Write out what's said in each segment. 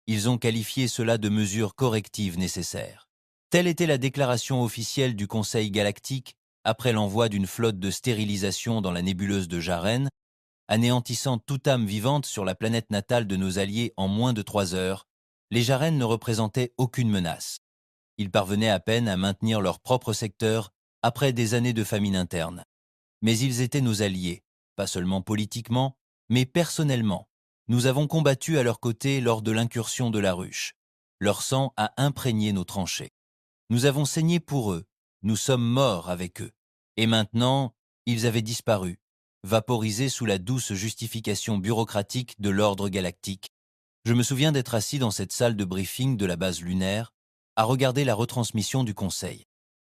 Ils ont qualifié cela de mesures correctives nécessaires. Telle était la déclaration officielle du Conseil galactique après l'envoi d'une flotte de stérilisation dans la nébuleuse de Jaren, anéantissant toute âme vivante sur la planète natale de nos alliés en moins de 3 heures. Les Jaren ne représentaient aucune menace. Ils parvenaient à peine à maintenir leur propre secteur après des années de famine interne. Mais ils étaient nos alliés, pas seulement politiquement, mais personnellement. Nous avons combattu à leur côté lors de l'incursion de la ruche. Leur sang a imprégné nos tranchées. Nous avons saigné pour eux, nous sommes morts avec eux. Et maintenant, ils avaient disparu, vaporisés sous la douce justification bureaucratique de l'ordre galactique. Je me souviens d'être assis dans cette salle de briefing de la base lunaire, à regarder la retransmission du Conseil.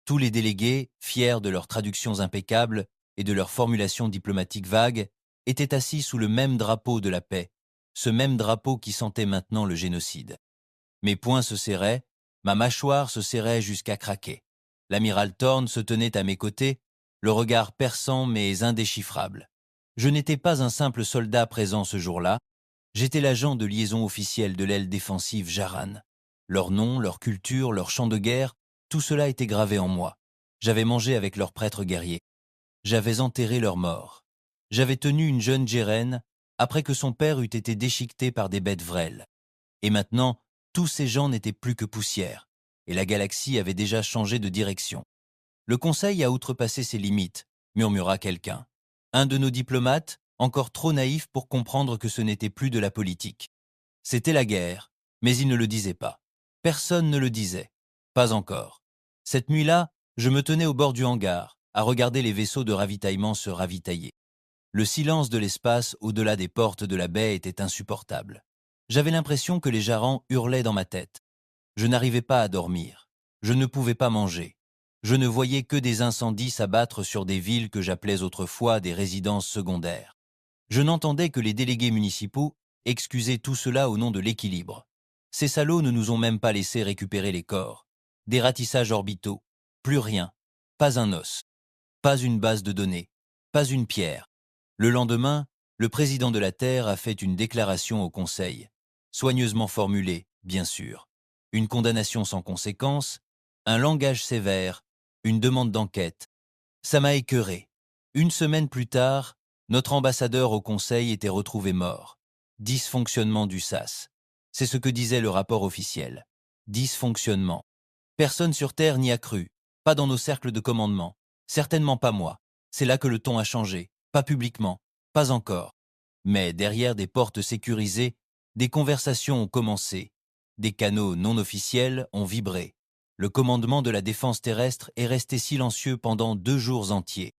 Tous les délégués, fiers de leurs traductions impeccables et de leurs formulations diplomatiques vagues, étaient assis sous le même drapeau de la paix, ce même drapeau qui sentait maintenant le génocide. Mes poings se serraient, ma mâchoire se serrait jusqu'à craquer. L'amiral Thorne se tenait à mes côtés, le regard perçant mais indéchiffrable. Je n'étais pas un simple soldat présent ce jour-là, j'étais l'agent de liaison officiel de l'aile défensive Jaran. Leur nom, leur culture, leur champ de guerre, tout cela était gravé en moi. J'avais mangé avec leurs prêtres guerriers. J'avais enterré leurs morts. J'avais tenu une jeune Jérenne après que son père eût été déchiqueté par des bêtes vrêles. Et maintenant, tous ces gens n'étaient plus que poussière, et la galaxie avait déjà changé de direction. Le Conseil a outrepassé ses limites, murmura quelqu'un. Un de nos diplomates, encore trop naïf pour comprendre que ce n'était plus de la politique. C'était la guerre, mais il ne le disait pas. Personne ne le disait. Pas encore. Cette nuit-là, je me tenais au bord du hangar, à regarder les vaisseaux de ravitaillement se ravitailler. Le silence de l'espace au-delà des portes de la baie était insupportable. J'avais l'impression que les jarrans hurlaient dans ma tête. Je n'arrivais pas à dormir. Je ne pouvais pas manger. Je ne voyais que des incendies s'abattre sur des villes que j'appelais autrefois des résidences secondaires. Je n'entendais que les délégués municipaux excuser tout cela au nom de l'équilibre. Ces salauds ne nous ont même pas laissé récupérer les corps. Des ratissages orbitaux. Plus rien. Pas un os. Pas une base de données. Pas une pierre. Le lendemain, le président de la Terre a fait une déclaration au Conseil. Soigneusement formulée, bien sûr. Une condamnation sans conséquence, un langage sévère, une demande d'enquête. Ça m'a écœuré. Une semaine plus tard, notre ambassadeur au Conseil était retrouvé mort. Dysfonctionnement du SAS. C'est ce que disait le rapport officiel. Dysfonctionnement. Personne sur Terre n'y a cru. Pas dans nos cercles de commandement. Certainement pas moi. C'est là que le ton a changé. Pas publiquement. Pas encore. Mais derrière des portes sécurisées, des conversations ont commencé. Des canaux non officiels ont vibré. Le commandement de la défense terrestre est resté silencieux pendant 2 jours entiers.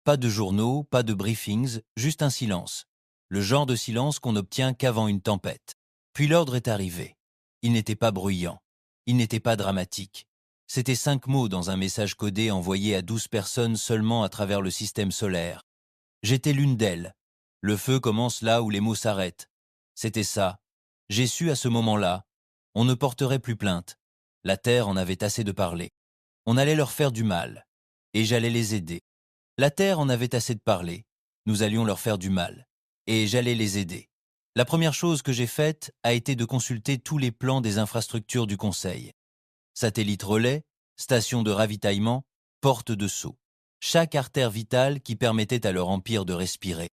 Pas de journaux, pas de briefings, juste un silence. Le genre de silence qu'on n'obtient qu'avant une tempête. Puis l'ordre est arrivé. Il n'était pas bruyant. Il n'était pas dramatique. C'était 5 mots dans un message codé envoyé à 12 personnes seulement à travers le système solaire. J'étais l'une d'elles. Le feu commence là où les mots s'arrêtent. C'était ça. J'ai su à ce moment-là. On ne porterait plus plainte. La Terre en avait assez de parler. On allait leur faire du mal. Et j'allais les aider. La Terre en avait assez de parler. Nous allions leur faire du mal. Et j'allais les aider. La première chose que j'ai faite a été de consulter tous les plans des infrastructures du Conseil. Satellite relais, station de ravitaillement, porte de saut. Chaque artère vitale qui permettait à leur empire de respirer.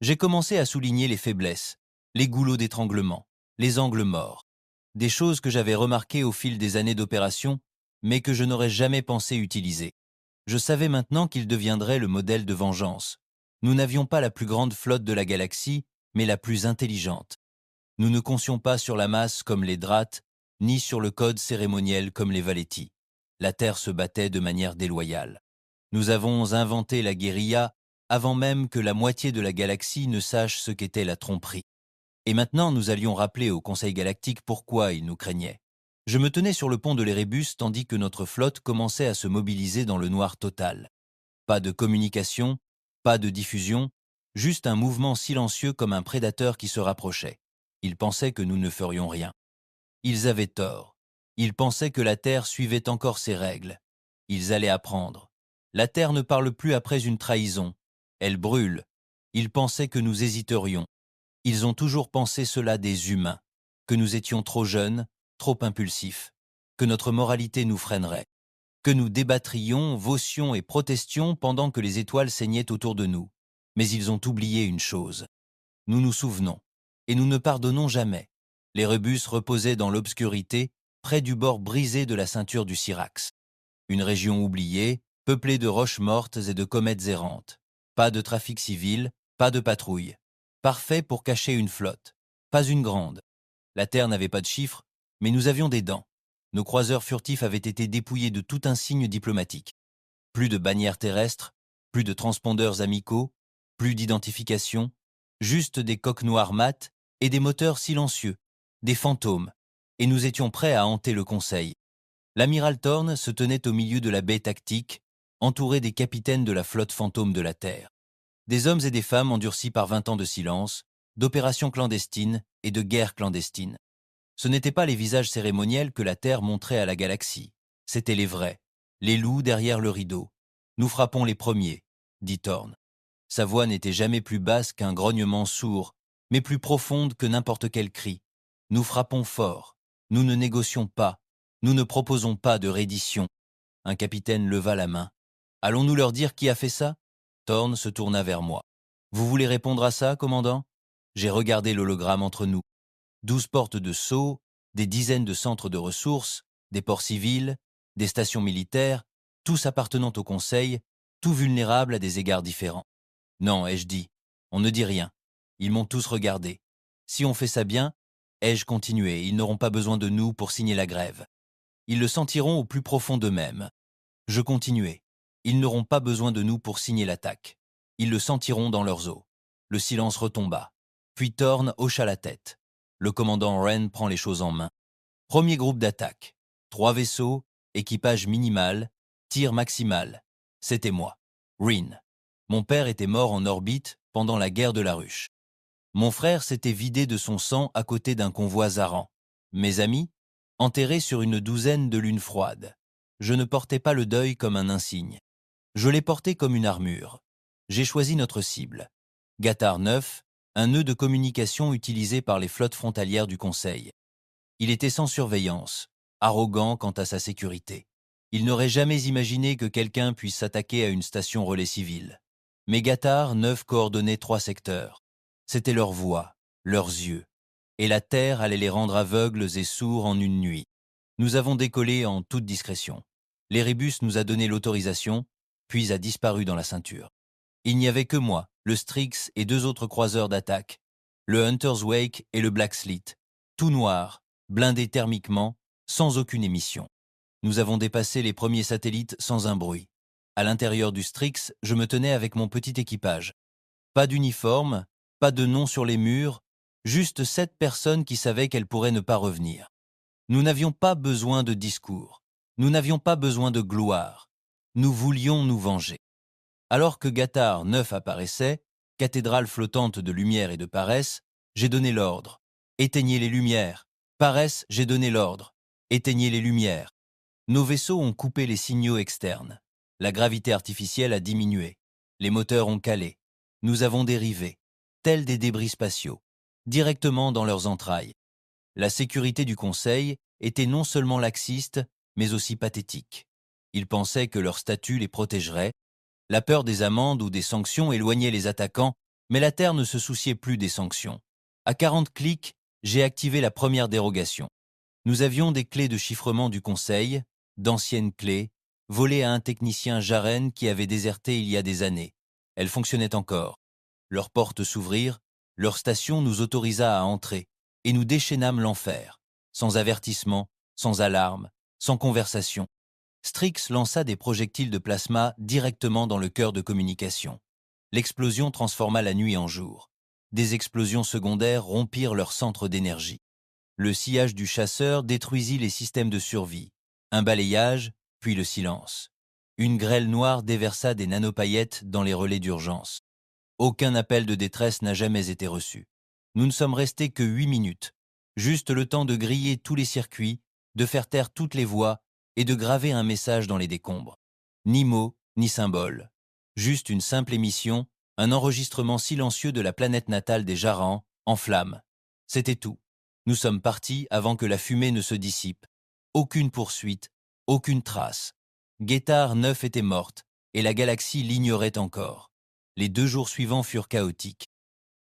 J'ai commencé à souligner les faiblesses, les goulots d'étranglement, les angles morts. Des choses que j'avais remarquées au fil des années d'opération, mais que je n'aurais jamais pensé utiliser. Je savais maintenant qu'il deviendrait le modèle de vengeance. Nous n'avions pas la plus grande flotte de la galaxie, mais la plus intelligente. Nous ne concions pas sur la masse comme les Drates, ni sur le code cérémoniel comme les Valetti. La Terre se battait de manière déloyale. Nous avons inventé la guérilla avant même que la moitié de la galaxie ne sache ce qu'était la tromperie. Et maintenant, nous allions rappeler au Conseil galactique pourquoi il nous craignait. Je me tenais sur le pont de l'Erebus tandis que notre flotte commençait à se mobiliser dans le noir total. Pas de communication, pas de diffusion, juste un mouvement silencieux comme un prédateur qui se rapprochait. Ils pensaient que nous ne ferions rien. Ils avaient tort. Ils pensaient que la Terre suivait encore ses règles. Ils allaient apprendre. La Terre ne parle plus après une trahison. Elle brûle. Ils pensaient que nous hésiterions. Ils ont toujours pensé cela des humains. que nous étions trop jeunes, trop impulsifs, que notre moralité nous freinerait, que nous débattrions, votions et protestions pendant que les étoiles saignaient autour de nous. Mais ils ont oublié une chose. Nous nous souvenons, et nous ne pardonnons jamais. Les Rébus reposaient dans l'obscurité, près du bord brisé de la ceinture du Syrax. Une région oubliée, peuplée de roches mortes et de comètes errantes. Pas de trafic civil, pas de patrouille. Parfait pour cacher une flotte. Pas une grande. La Terre n'avait pas de chiffres, mais nous avions des dents. Nos croiseurs furtifs avaient été dépouillés de tout insigne diplomatique. Plus de bannières terrestres, plus de transpondeurs amicaux, plus d'identification, juste des coques noires mates et des moteurs silencieux, des fantômes, et nous étions prêts à hanter le Conseil. L'amiral Thorne se tenait au milieu de la baie tactique, entouré des capitaines de la flotte fantôme de la Terre. Des hommes et des femmes endurcis par 20 ans de silence, d'opérations clandestines et de guerres clandestines. Ce n'étaient pas les visages cérémoniels que la Terre montrait à la galaxie, c'étaient les vrais, les loups derrière le rideau. Nous frappons les premiers, dit Thorne. Sa voix n'était jamais plus basse qu'un grognement sourd, mais plus profonde que n'importe quel cri. Nous frappons fort, nous ne négocions pas, nous ne proposons pas de reddition. Un capitaine leva la main. Allons-nous leur dire qui a fait ça? Thorne se tourna vers moi. Vous voulez répondre à ça, commandant? J'ai regardé l'hologramme entre nous. 12 portes de sceaux, des dizaines de centres de ressources, des ports civils, des stations militaires, tous appartenant au Conseil, tout vulnérables à des égards différents. Non, ai-je dit, on ne dit rien. Ils m'ont tous regardé. Si on fait ça bien, ai-je continué, ils n'auront pas besoin de nous pour signer la grève. Ils le sentiront au plus profond d'eux-mêmes. Je continuai. Ils n'auront pas besoin de nous pour signer l'attaque. Ils le sentiront dans leurs os. Le silence retomba. Puis Thorne hocha la tête. Le commandant Wren prend les choses en main. Premier groupe d'attaque. 3 vaisseaux, équipage minimal, tir maximal. C'était moi, Rin. Mon père était mort en orbite pendant la guerre de la Ruche. Mon frère s'était vidé de son sang à côté d'un convoi Zaran. Mes amis, enterrés sur une douzaine de lunes froides. Je ne portais pas le deuil comme un insigne. Je l'ai porté comme une armure. J'ai choisi notre cible. Gatar 9, un nœud de communication utilisé par les flottes frontalières du Conseil. Il était sans surveillance, arrogant quant à sa sécurité. Il n'aurait jamais imaginé que quelqu'un puisse s'attaquer à une station relais civile. Mais Gatar 9 coordonnait 3 secteurs. C'était leur voix, leurs yeux. Et la Terre allait les rendre aveugles et sourds en une nuit. Nous avons décollé en toute discrétion. L'Erebus nous a donné l'autorisation, puis a disparu dans la ceinture. Il n'y avait que moi, le Strix et 2 autres croiseurs d'attaque, le Hunter's Wake et le Black Slit, tout noirs, blindés thermiquement, sans aucune émission. Nous avons dépassé les premiers satellites sans un bruit. À l'intérieur du Strix, je me tenais avec mon petit équipage. Pas d'uniforme, pas de nom sur les murs, juste 7 personnes qui savaient qu'elles pourraient ne pas revenir. Nous n'avions pas besoin de discours. Nous n'avions pas besoin de gloire. Nous voulions nous venger. Alors que Gatar 9 apparaissait, cathédrale flottante de lumière et de paresse, j'ai donné l'ordre. Éteignez les lumières. Paresse, j'ai donné l'ordre. Éteignez les lumières. Nos vaisseaux ont coupé les signaux externes. La gravité artificielle a diminué. Les moteurs ont calé. Nous avons dérivé, tels des débris spatiaux, directement dans leurs entrailles. La sécurité du Conseil était non seulement laxiste, mais aussi pathétique. Ils pensaient que leur statut les protégerait. La peur des amendes ou des sanctions éloignait les attaquants, mais la Terre ne se souciait plus des sanctions. À 40 clics, j'ai activé la première dérogation. Nous avions des clés de chiffrement du Conseil, d'anciennes clés, volées à un technicien Jaren qui avait déserté il y a des années. Elles fonctionnaient encore. Leurs portes s'ouvrirent, leur station nous autorisa à entrer, et nous déchaînâmes l'enfer, sans avertissement, sans alarme, sans conversation. Strix lança des projectiles de plasma directement dans le cœur de communication. L'explosion transforma la nuit en jour. Des explosions secondaires rompirent leur centre d'énergie. Le sillage du chasseur détruisit les systèmes de survie. Un balayage, puis le silence. Une grêle noire déversa des nanopaillettes dans les relais d'urgence. Aucun appel de détresse n'a jamais été reçu. Nous ne sommes restés que 8 minutes, juste le temps de griller tous les circuits, de faire taire toutes les voix et de graver un message dans les décombres. Ni mots, ni symboles. Juste une simple émission, un enregistrement silencieux de la planète natale des Jarans, en flammes. C'était tout. Nous sommes partis avant que la fumée ne se dissipe. Aucune poursuite, aucune trace. Guettar 9 était morte, et la galaxie l'ignorait encore. Les 2 jours suivants furent chaotiques.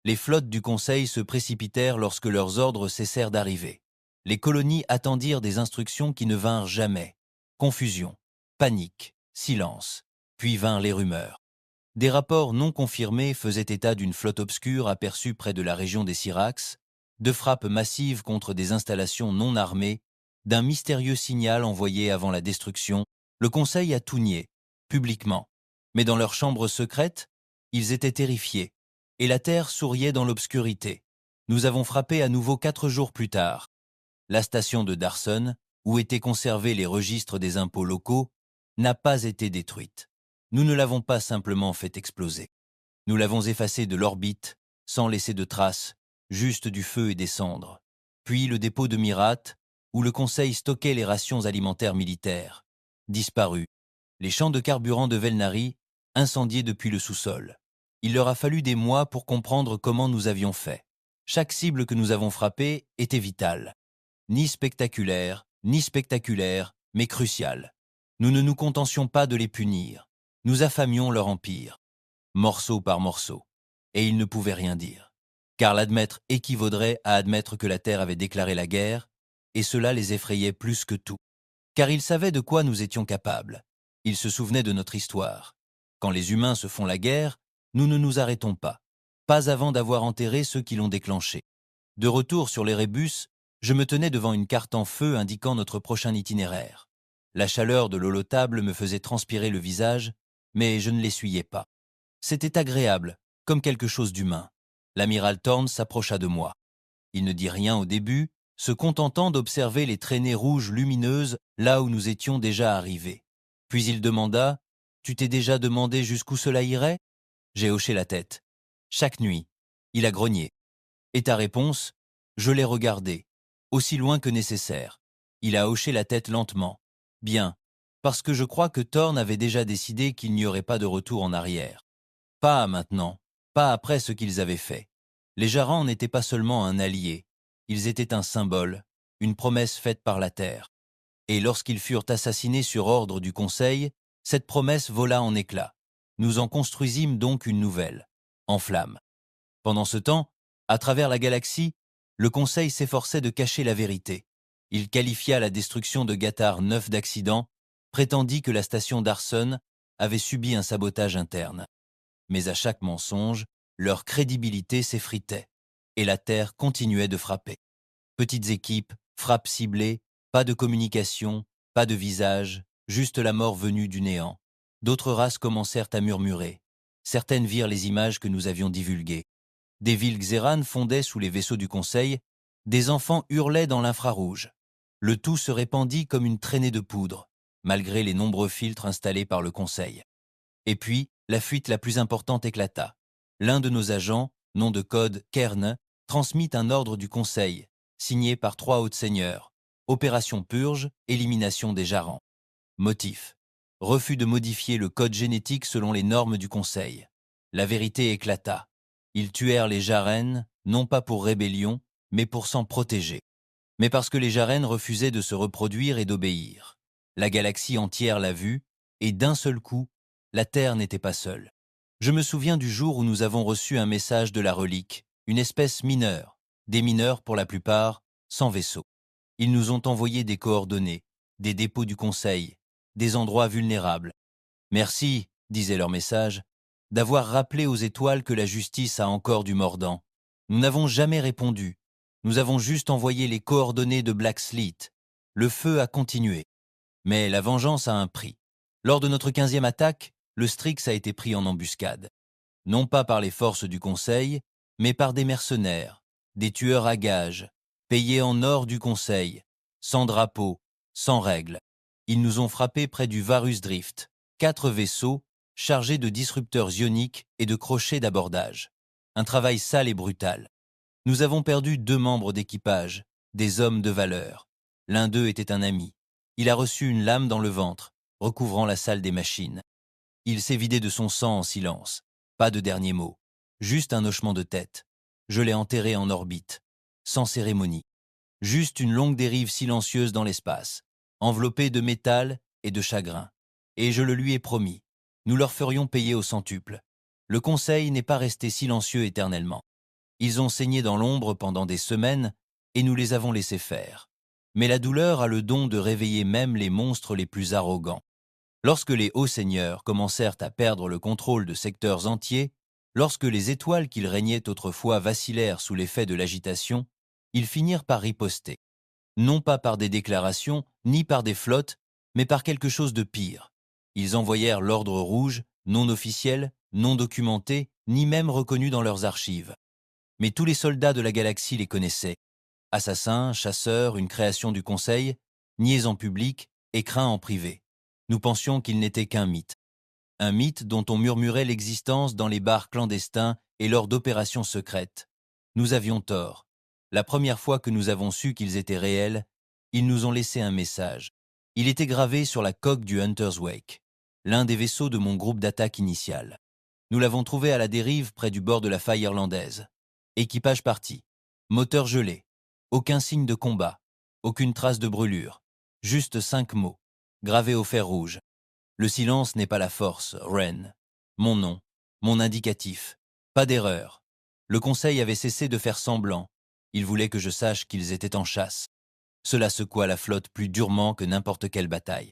Les flottes du Conseil se précipitèrent lorsque leurs ordres cessèrent d'arriver. Les colonies attendirent des instructions qui ne vinrent jamais. Confusion, panique, silence. Puis vinrent les rumeurs. Des rapports non confirmés faisaient état d'une flotte obscure aperçue près de la région des Syrax, de frappes massives contre des installations non armées, d'un mystérieux signal envoyé avant la destruction. Le Conseil a tout nié, publiquement. Mais dans leur chambre secrète, ils étaient terrifiés, et la Terre souriait dans l'obscurité. Nous avons frappé à nouveau 4 jours plus tard. La station de Darson, où étaient conservés les registres des impôts locaux, n'a pas été détruite. Nous ne l'avons pas simplement fait exploser. Nous l'avons effacée de l'orbite, sans laisser de traces, juste du feu et des cendres. Puis le dépôt de Mirat, où le Conseil stockait les rations alimentaires militaires, disparu. Les champs de carburant de Velnari, incendiés depuis le sous-sol. Il leur a fallu des mois pour comprendre comment nous avions fait. Chaque cible que nous avons frappée était vitale. Ni spectaculaire, mais cruciale. Nous ne nous contentions pas de les punir. Nous affamions leur empire, morceau par morceau. Et ils ne pouvaient rien dire. Car l'admettre équivaudrait à admettre que la Terre avait déclaré la guerre, et cela les effrayait plus que tout. Car ils savaient de quoi nous étions capables. Ils se souvenaient de notre histoire. Quand les humains se font la guerre, nous ne nous arrêtons pas. Pas avant d'avoir enterré ceux qui l'ont déclenché. De retour sur l'Erebus, je me tenais devant une carte en feu indiquant notre prochain itinéraire. La chaleur de l'holotable me faisait transpirer le visage, mais je ne l'essuyais pas. C'était agréable, comme quelque chose d'humain. L'amiral Thorne s'approcha de moi. Il ne dit rien au début, se contentant d'observer les traînées rouges lumineuses là où nous étions déjà arrivés. Puis il demanda « Tu t'es déjà demandé jusqu'où cela irait ?» J'ai hoché la tête. Chaque nuit, il a grogné. Et ta réponse? Je l'ai regardé, aussi loin que nécessaire. Il a hoché la tête lentement. Bien, parce que je crois que Thorne avait déjà décidé qu'il n'y aurait pas de retour en arrière. Pas maintenant, pas après ce qu'ils avaient fait. Les Jarans n'étaient pas seulement un allié, ils étaient un symbole, une promesse faite par la Terre. Et lorsqu'ils furent assassinés sur ordre du Conseil, cette promesse vola en éclats. Nous en construisîmes donc une nouvelle, en flammes. Pendant ce temps, à travers la galaxie, le Conseil s'efforçait de cacher la vérité. Il qualifia la destruction de Guettar 9 d'accident, prétendit que la station d'Arson avait subi un sabotage interne. Mais à chaque mensonge, leur crédibilité s'effritait, et la Terre continuait de frapper. Petites équipes, frappes ciblées, pas de communication, pas de visage, juste la mort venue du néant. D'autres races commencèrent à murmurer. Certaines virent les images que nous avions divulguées. Des villes Xéran fondaient sous les vaisseaux du Conseil, des enfants hurlaient dans l'infrarouge. Le tout se répandit comme une traînée de poudre, malgré les nombreux filtres installés par le Conseil. Et puis, la fuite la plus importante éclata. L'un de nos agents, nom de code Kern, transmit un ordre du Conseil, signé par 3 hautes seigneurs. Opération purge, élimination des Jarans. Motif. Refus de modifier le code génétique selon les normes du Conseil. La vérité éclata. Ils tuèrent les Jaren, non pas pour rébellion, mais pour s'en protéger. Mais parce que les Jaren refusaient de se reproduire et d'obéir. La galaxie entière l'a vu, et d'un seul coup, la Terre n'était pas seule. Je me souviens du jour où nous avons reçu un message de la relique, une espèce mineure, des mineurs pour la plupart, sans vaisseau. Ils nous ont envoyé des coordonnées, des dépôts du Conseil, des endroits vulnérables. Merci, disait leur message, d'avoir rappelé aux étoiles que la justice a encore du mordant. Nous n'avons jamais répondu. Nous avons juste envoyé les coordonnées de Black Sleet. Le feu a continué. Mais la vengeance a un prix. Lors de notre 15e attaque, le Strix a été pris en embuscade. Non pas par les forces du Conseil, mais par des mercenaires, des tueurs à gages, payés en or du Conseil, sans drapeau, sans règles. Ils nous ont frappés près du Varus Drift, 4 vaisseaux chargés de disrupteurs ioniques et de crochets d'abordage. Un travail sale et brutal. Nous avons perdu 2 membres d'équipage, des hommes de valeur. L'un d'eux était un ami. Il a reçu une lame dans le ventre, recouvrant la salle des machines. Il s'est vidé de son sang en silence. Pas de dernier mot. Juste un hochement de tête. Je l'ai enterré en orbite. Sans cérémonie. Juste une longue dérive silencieuse dans l'espace, enveloppée de métal et de chagrin. Et je le lui ai promis. Nous leur ferions payer au centuple. Le Conseil n'est pas resté silencieux éternellement. Ils ont saigné dans l'ombre pendant des semaines et nous les avons laissés faire. Mais la douleur a le don de réveiller même les monstres les plus arrogants. Lorsque les hauts seigneurs commencèrent à perdre le contrôle de secteurs entiers, lorsque les étoiles qu'ils régnaient autrefois vacillèrent sous l'effet de l'agitation, ils finirent par riposter. Non pas par des déclarations, ni par des flottes, mais par quelque chose de pire. Ils envoyèrent l'ordre rouge, non officiel, non documenté, ni même reconnu dans leurs archives. Mais tous les soldats de la galaxie les connaissaient. Assassins, chasseurs, une création du Conseil, niais en public et craints en privé. Nous pensions qu'il n'était qu'un mythe. Un mythe dont on murmurait l'existence dans les bars clandestins et lors d'opérations secrètes. Nous avions tort. La première fois que nous avons su qu'ils étaient réels, ils nous ont laissé un message. Il était gravé sur la coque du Hunter's Wake, l'un des vaisseaux de mon groupe d'attaque initial. Nous l'avons trouvé à la dérive près du bord de la faille irlandaise. Équipage parti. Moteur gelé. Aucun signe de combat. Aucune trace de brûlure. Juste 5 mots, gravés au fer rouge. Le silence n'est pas la force, Wren. Mon nom, mon indicatif. Pas d'erreur. Le Conseil avait cessé de faire semblant. Il voulait que je sache qu'ils étaient en chasse. Cela secoua la flotte plus durement que n'importe quelle bataille.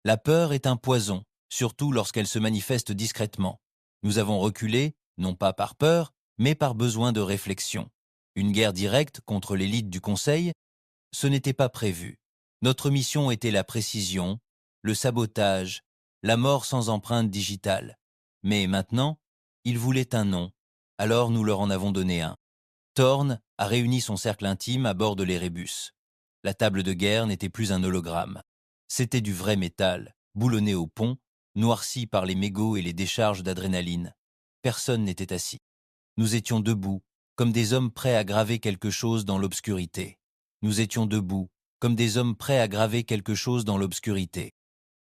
La peur est un poison, surtout lorsqu'elle se manifeste discrètement. Nous avons reculé, non pas par peur, mais par besoin de réflexion. Une guerre directe contre l'élite du Conseil, ce n'était pas prévu. Notre mission était la précision, le sabotage, la mort sans empreinte digitale. Mais maintenant, ils voulaient un nom, alors nous leur en avons donné un. Thorn a réuni son cercle intime à bord de l'Erebus. La table de guerre n'était plus un hologramme. C'était du vrai métal, boulonné au pont, noirci par les mégots et les décharges d'adrénaline. Personne n'était assis. Nous étions debout, comme des hommes prêts à graver quelque chose dans l'obscurité. Nous étions debout, comme des hommes prêts à graver quelque chose dans l'obscurité.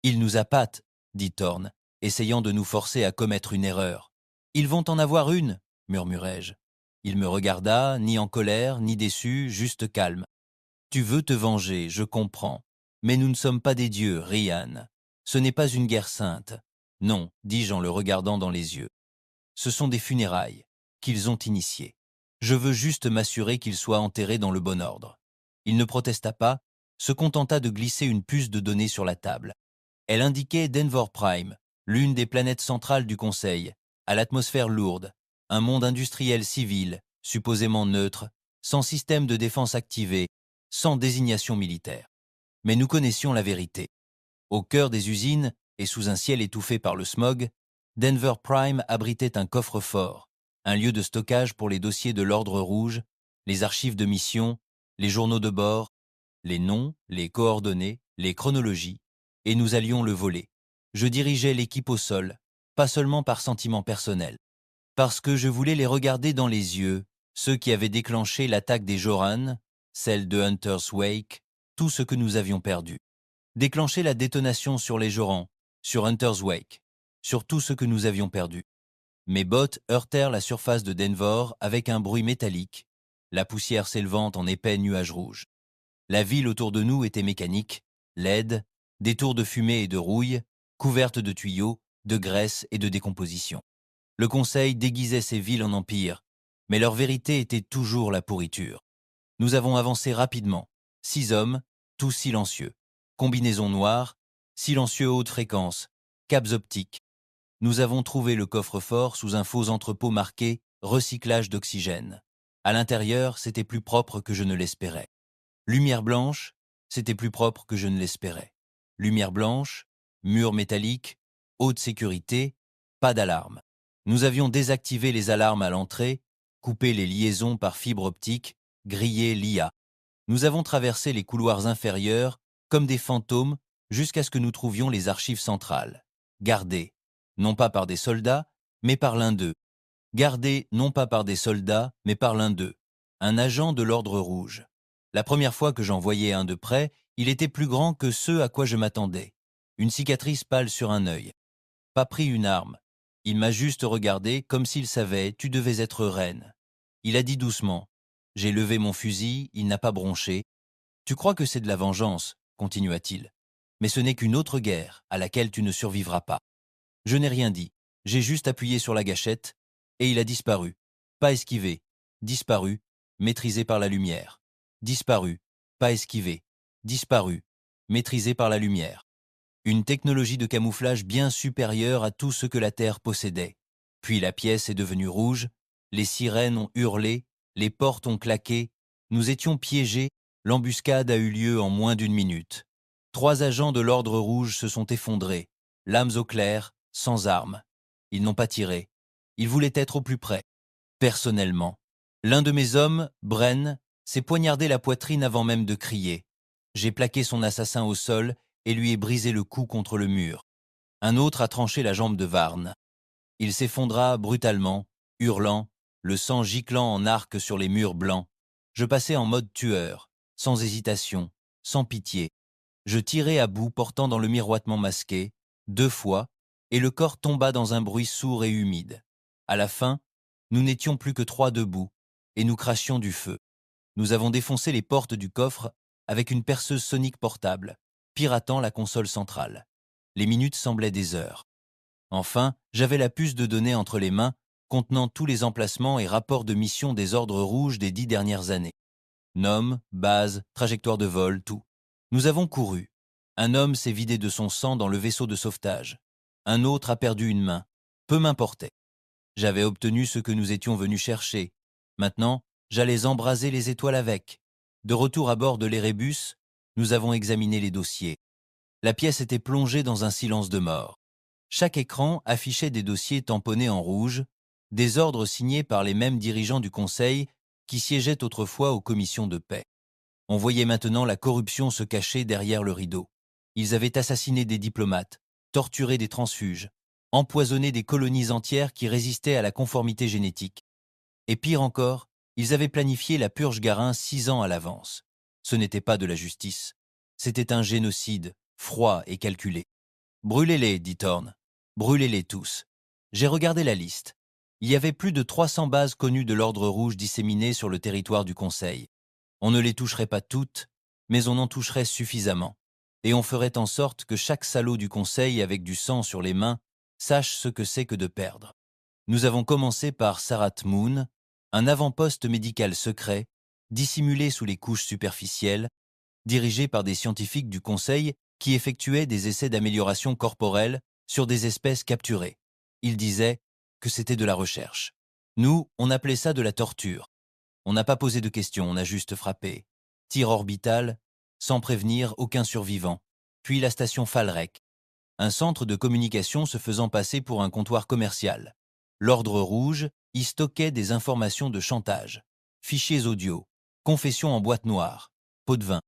Ils nous appâtent, dit Thorn, essayant de nous forcer à commettre une erreur. Ils vont en avoir une, murmurai-je. Il me regarda, ni en colère, ni déçu, juste calme. Tu veux te venger, je comprends. Mais nous ne sommes pas des dieux, Ryan. Ce n'est pas une guerre sainte. Non, dis-je en le regardant dans les yeux. Ce sont des funérailles, qu'ils ont initiées. Je veux juste m'assurer qu'ils soient enterrés dans le bon ordre. Il ne protesta pas, se contenta de glisser une puce de données sur la table. Elle indiquait Denver Prime, l'une des planètes centrales du Conseil, à l'atmosphère lourde, un monde industriel civil, supposément neutre, sans système de défense activé, sans désignation militaire. Mais nous connaissions la vérité. Au cœur des usines, et sous un ciel étouffé par le smog, Denver Prime abritait un coffre-fort, un lieu de stockage pour les dossiers de l'Ordre Rouge, les archives de mission, les journaux de bord, les noms, les coordonnées, les chronologies, et nous allions le voler. Je dirigeais l'équipe au sol, pas seulement par sentiment personnel, parce que je voulais les regarder dans les yeux, ceux qui avaient déclenché l'attaque des Joran, celle de Hunter's Wake, tout ce que nous avions perdu. Déclencher la détonation sur les Jorans, sur Hunter's Wake, sur tout ce que nous avions perdu. Mes bottes heurtèrent la surface de Denver avec un bruit métallique, la poussière s'élevant en épais nuages rouges. La ville autour de nous était mécanique, laide, des tours de fumée et de rouille, couvertes de tuyaux, de graisse et de décomposition. Le Conseil déguisait ces villes en empire, mais leur vérité était toujours la pourriture. Nous avons avancé rapidement, 6 hommes, tous silencieux, combinaisons noires, silencieux haute fréquence, câbles optiques. Nous avons trouvé le coffre-fort sous un faux entrepôt marqué « Recyclage d'oxygène ». À l'intérieur, c'était plus propre que je ne l'espérais. Lumière blanche, c'était plus propre que je ne l'espérais. Lumière blanche, mur métallique, haute sécurité, pas d'alarme. Nous avions désactivé les alarmes à l'entrée, coupé les liaisons par fibre optique, grillé l'IA. Nous avons traversé les couloirs inférieurs comme des fantômes jusqu'à ce que nous trouvions les archives centrales. Gardées, non pas par des soldats, mais par l'un d'eux. Gardées non pas par des soldats, mais par l'un d'eux. Un agent de l'Ordre Rouge. La première fois que j'en voyais un de près, il était plus grand que ce à quoi je m'attendais. Une cicatrice pâle sur un œil. Pas pris une arme. Il m'a juste regardé comme s'il savait « tu devais être reine ». Il a dit doucement J'ai levé mon fusil, il n'a pas bronché. Tu crois que c'est de la vengeance, continua-t-il. Mais ce n'est qu'une autre guerre, à laquelle tu ne survivras pas. Je n'ai rien dit. J'ai juste appuyé sur la gâchette, et il a disparu. Pas esquivé. Disparu, maîtrisé par la lumière. Disparu, pas esquivé. Disparu, maîtrisé par la lumière. Une technologie de camouflage bien supérieure à tout ce que la Terre possédait. Puis la pièce est devenue rouge, les sirènes ont hurlé, les portes ont claqué, nous étions piégés, l'embuscade a eu lieu en moins d'une minute. 3 agents de l'Ordre rouge se sont effondrés, lames au clair, sans armes. Ils n'ont pas tiré. Ils voulaient être au plus près. Personnellement, l'un de mes hommes, Bren, s'est poignardé la poitrine avant même de crier. J'ai plaqué son assassin au sol et lui ai brisé le cou contre le mur. Un autre a tranché la jambe de Varn. Il s'effondra brutalement, hurlant, le sang giclant en arc sur les murs blancs. Je passai en mode tueur, sans hésitation, sans pitié. Je tirai à bout portant dans le miroitement masqué, 2 fois, et le corps tomba dans un bruit sourd et humide. À la fin, nous n'étions plus que 3 debout, et nous crachions du feu. Nous avons défoncé les portes du coffre avec une perceuse sonique portable, piratant la console centrale. Les minutes semblaient des heures. Enfin, j'avais la puce de données entre les mains, contenant tous les emplacements et rapports de mission des ordres rouges des 10 dernières années. Nom, base, trajectoire de vol, tout. Nous avons couru. Un homme s'est vidé de son sang dans le vaisseau de sauvetage. Un autre a perdu une main. Peu m'importait. J'avais obtenu ce que nous étions venus chercher. Maintenant, j'allais embraser les étoiles avec. De retour à bord de l'Erebus, nous avons examiné les dossiers. La pièce était plongée dans un silence de mort. Chaque écran affichait des dossiers tamponnés en rouge, des ordres signés par les mêmes dirigeants du Conseil qui siégeaient autrefois aux commissions de paix. On voyait maintenant la corruption se cacher derrière le rideau. Ils avaient assassiné des diplomates, torturé des transfuges, empoisonné des colonies entières qui résistaient à la conformité génétique. Et pire encore, ils avaient planifié la purge Garin 6 ans à l'avance. Ce n'était pas de la justice. C'était un génocide, froid et calculé. Brûlez-les, dit Thorne. Brûlez-les tous. J'ai regardé la liste. Il y avait plus de 300 bases connues de l'Ordre rouge disséminées sur le territoire du Conseil. On ne les toucherait pas toutes, mais on en toucherait suffisamment. Et on ferait en sorte que chaque salaud du Conseil avec du sang sur les mains sache ce que c'est que de perdre. Nous avons commencé par Sarat Moon, un avant-poste médical secret, dissimulé sous les couches superficielles, dirigé par des scientifiques du Conseil qui effectuaient des essais d'amélioration corporelle sur des espèces capturées. Ils disaient que c'était de la recherche. Nous, on appelait ça de la torture. On n'a pas posé de questions, on a juste frappé. Tir orbital, sans prévenir aucun survivant. Puis la station Falrec, un centre de communication se faisant passer pour un comptoir commercial. L'Ordre rouge y stockait des informations de chantage, fichiers audio, confessions en boîte noire, pots de vin.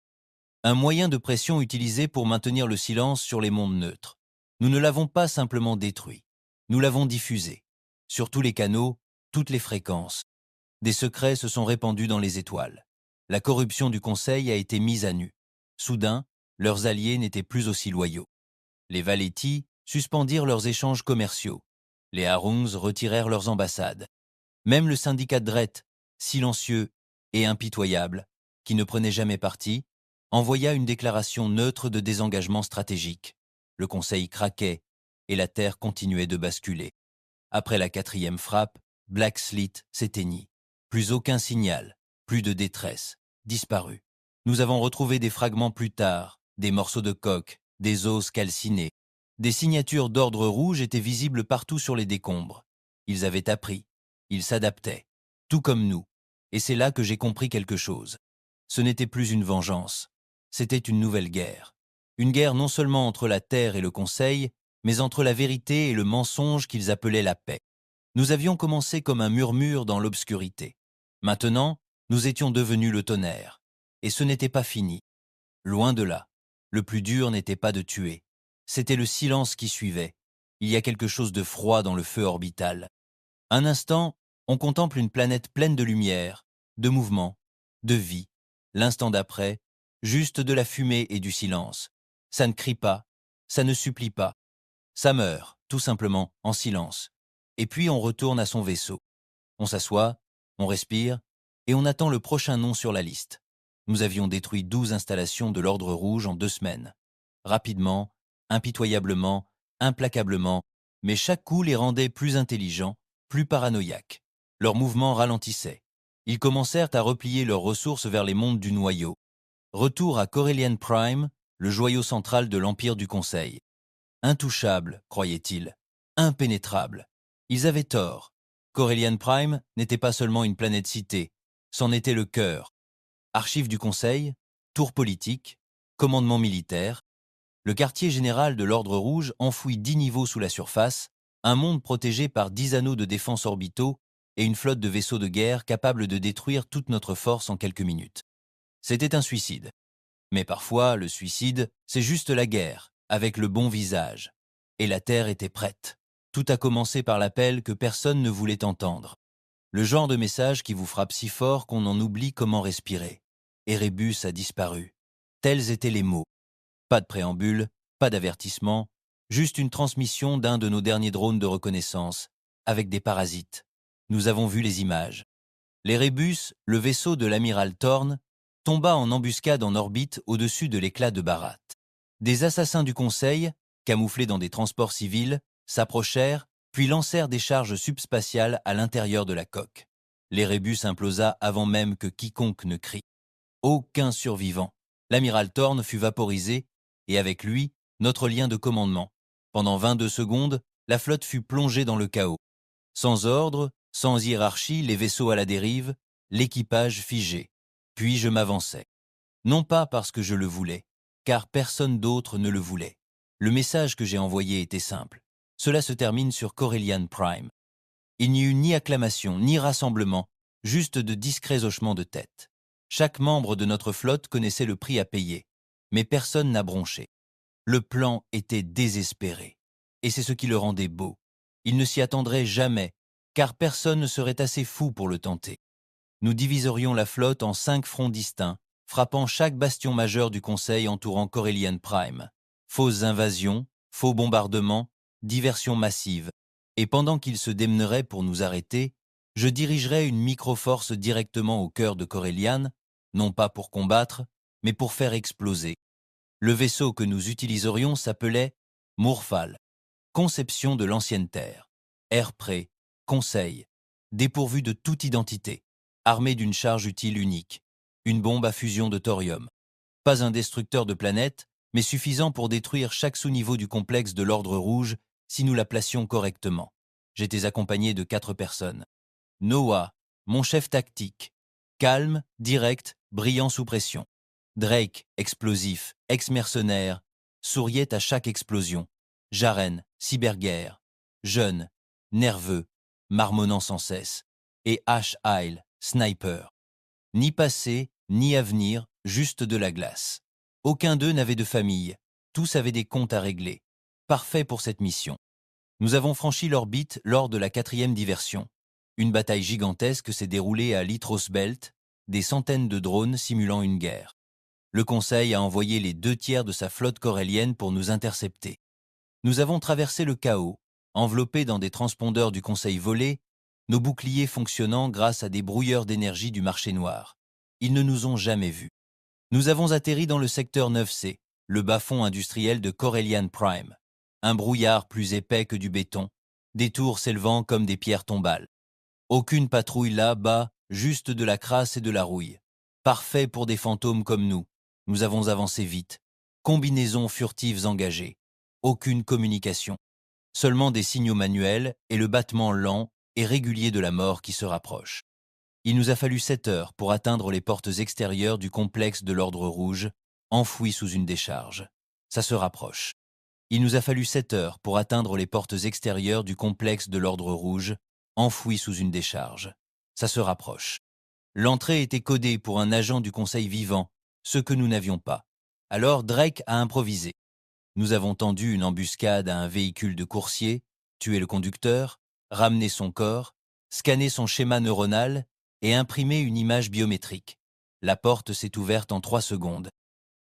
Un moyen de pression utilisé pour maintenir le silence sur les mondes neutres. Nous ne l'avons pas simplement détruit, nous l'avons diffusé. Sur tous les canaux, toutes les fréquences. Des secrets se sont répandus dans les étoiles. La corruption du Conseil a été mise à nu. Soudain, leurs alliés n'étaient plus aussi loyaux. Les Valetti suspendirent leurs échanges commerciaux. Les Harungs retirèrent leurs ambassades. Même le syndicat Drett, silencieux et impitoyable, qui ne prenait jamais parti, envoya une déclaration neutre de désengagement stratégique. Le Conseil craquait et la Terre continuait de basculer. Après la 4e frappe, Black Slit s'éteignit. Plus aucun signal, plus de détresse, disparu. Nous avons retrouvé des fragments plus tard, des morceaux de coque, des os calcinés. Des signatures d'ordre rouge étaient visibles partout sur les décombres. Ils avaient appris, ils s'adaptaient, tout comme nous. Et c'est là que j'ai compris quelque chose. Ce n'était plus une vengeance, c'était une nouvelle guerre. Une guerre non seulement entre la Terre et le Conseil, mais entre la vérité et le mensonge qu'ils appelaient la paix. Nous avions commencé comme un murmure dans l'obscurité. Maintenant, nous étions devenus le tonnerre. Et ce n'était pas fini. Loin de là. Le plus dur n'était pas de tuer. C'était le silence qui suivait. Il y a quelque chose de froid dans le feu orbital. Un instant, on contemple une planète pleine de lumière, de mouvement, de vie. L'instant d'après, juste de la fumée et du silence. Ça ne crie pas, ça ne supplie pas. Ça meurt, tout simplement, en silence. Et puis on retourne à son vaisseau. On s'assoit, on respire, Et on attend le prochain nom sur la liste. Nous avions détruit 12 installations de l'Ordre rouge en 2 semaines. Rapidement, impitoyablement, implacablement, mais chaque coup les rendait plus intelligents, plus paranoïaques. Leurs mouvements ralentissaient. Ils commencèrent à replier leurs ressources vers les mondes du noyau. Retour à Corellian Prime, le joyau central de l'Empire du Conseil. Intouchables, croyaient-ils. Impénétrables. Ils avaient tort. Corellian Prime n'était pas seulement une planète citée, c'en était le cœur. Archives du Conseil, tour politique, commandement militaire. Le quartier général de l'Ordre rouge enfouit 10 niveaux sous la surface, un monde protégé par 10 anneaux de défense orbitaux et une flotte de vaisseaux de guerre capable de détruire toute notre force en quelques minutes. C'était un suicide. Mais parfois, le suicide, c'est juste la guerre, avec le bon visage. Et la Terre était prête. Tout a commencé par l'appel que personne ne voulait entendre. Le genre de message qui vous frappe si fort qu'on en oublie comment respirer. Erebus a disparu. Tels étaient les mots. Pas de préambule, pas d'avertissement, juste une transmission d'un de nos derniers drones de reconnaissance, avec des parasites. Nous avons vu les images. L'Erebus, le vaisseau de l'amiral Thorne, tomba en embuscade en orbite au-dessus de l'éclat de Barat. Des assassins du Conseil, camouflés dans des transports civils, s'approchèrent, puis lancèrent des charges subspatiales à l'intérieur de la coque. L'Erebus implosa avant même que quiconque ne crie. Aucun survivant. L'amiral Thorne fut vaporisé, et avec lui, notre lien de commandement. Pendant 22 secondes, la flotte fut plongée dans le chaos. Sans ordre, sans hiérarchie, les vaisseaux à la dérive, l'équipage figé. Puis je m'avançai. Non pas parce que je le voulais, car personne d'autre ne le voulait. Le message que j'ai envoyé était simple. Cela se termine sur Corellian Prime. Il n'y eut ni acclamation, ni rassemblement, juste de discrets hochements de tête. Chaque membre de notre flotte connaissait le prix à payer, mais personne n'a bronché. Le plan était désespéré, et c'est ce qui le rendait beau. Il ne s'y attendrait jamais, car personne ne serait assez fou pour le tenter. Nous diviserions la flotte en 5 fronts distincts, frappant chaque bastion majeur du Conseil entourant Corellian Prime. Fausses invasions, faux bombardements, diversions massives. Et pendant qu'ils se démeneraient pour nous arrêter, je dirigerais une micro-force directement au cœur de Corellian, non pas pour combattre, mais pour faire exploser. Le vaisseau que nous utiliserions s'appelait Mourfal, conception de l'ancienne Terre. Air prêt, conseil, dépourvu de toute identité, armé d'une charge utile unique, une bombe à fusion de thorium. Pas un destructeur de planète, mais suffisant pour détruire chaque sous-niveau du complexe de l'Ordre rouge si nous la placions correctement. J'étais accompagné de 4 personnes. Noah, mon chef tactique, calme, direct, brillant sous pression. Drake, explosif, ex-mercenaire, souriait à chaque explosion. Jaren, cyberguerre, jeune, nerveux, marmonnant sans cesse. Et Ash Isle, sniper. Ni passé, ni avenir, juste de la glace. Aucun d'eux n'avait de famille, tous avaient des comptes à régler. Parfait pour cette mission. Nous avons franchi l'orbite lors de la 4e diversion. Une bataille gigantesque s'est déroulée à Litros Belt, des centaines de drones simulant une guerre. Le Conseil a envoyé les 2 tiers de sa flotte corellienne pour nous intercepter. Nous avons traversé le chaos, enveloppés dans des transpondeurs du Conseil volés, nos boucliers fonctionnant grâce à des brouilleurs d'énergie du marché noir. Ils ne nous ont jamais vus. Nous avons atterri dans le secteur 9C, le bas-fond industriel de Corellian Prime. Un brouillard plus épais que du béton, des tours s'élevant comme des pierres tombales. Aucune patrouille là-bas, juste de la crasse et de la rouille. Parfait pour des fantômes comme nous. Nous avons avancé vite. Combinaisons furtives engagées. Aucune communication. Seulement des signaux manuels et le battement lent et régulier de la mort qui se rapproche. Il nous a fallu 7 heures pour atteindre les portes extérieures du complexe de l'Ordre rouge, enfoui sous une décharge. Ça se rapproche. Il nous a fallu 7 heures pour atteindre les portes extérieures du complexe de l'Ordre rouge, enfoui sous une décharge. Ça se rapproche. L'entrée était codée pour un agent du Conseil vivant, ce que nous n'avions pas. Alors Drake a improvisé. Nous avons tendu une embuscade à un véhicule de coursier, tué le conducteur, ramené son corps, scanné son schéma neuronal et imprimé une image biométrique. La porte s'est ouverte en 3 secondes.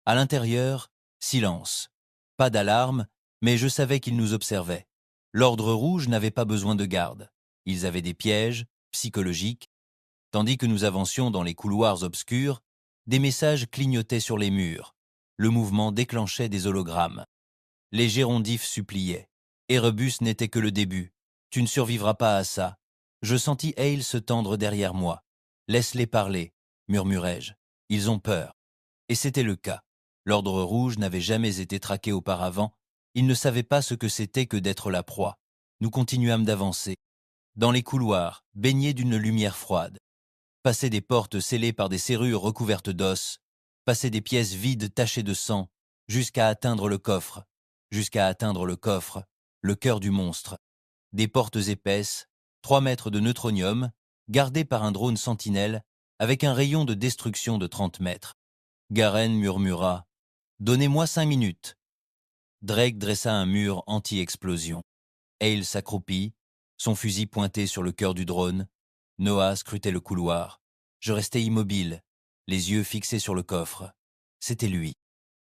À l'intérieur, silence. Pas d'alarme, mais je savais qu'ils nous observaient. L'Ordre rouge n'avait pas besoin de garde. Ils avaient des pièges, psychologiques. Tandis que nous avancions dans les couloirs obscurs, des messages clignotaient sur les murs. Le mouvement déclenchait des hologrammes. Les gérondifs suppliaient. Erebus n'était que le début. Tu ne survivras pas à ça. Je sentis Hale se tendre derrière moi. Laisse-les parler, murmurai-je. Ils ont peur. Et c'était le cas. L'Ordre rouge n'avait jamais été traqué auparavant. Ils ne savaient pas ce que c'était que d'être la proie. Nous continuâmes d'avancer. Dans les couloirs, baignés d'une lumière froide. Passer des portes scellées par des serrures recouvertes d'os. Passer des pièces vides tachées de sang. Jusqu'à atteindre le coffre. Jusqu'à atteindre le coffre. Le cœur du monstre. Des portes épaisses, 3 mètres de neutronium, gardées par un drone sentinelle, avec un rayon de destruction de 30 mètres. Garen murmura « Donnez-moi 5 minutes ». Drake dressa un mur anti-explosion. Hale s'accroupit, son fusil pointé sur le cœur du drone. Noah scrutait le couloir. Je restais immobile, les yeux fixés sur le coffre. C'était lui.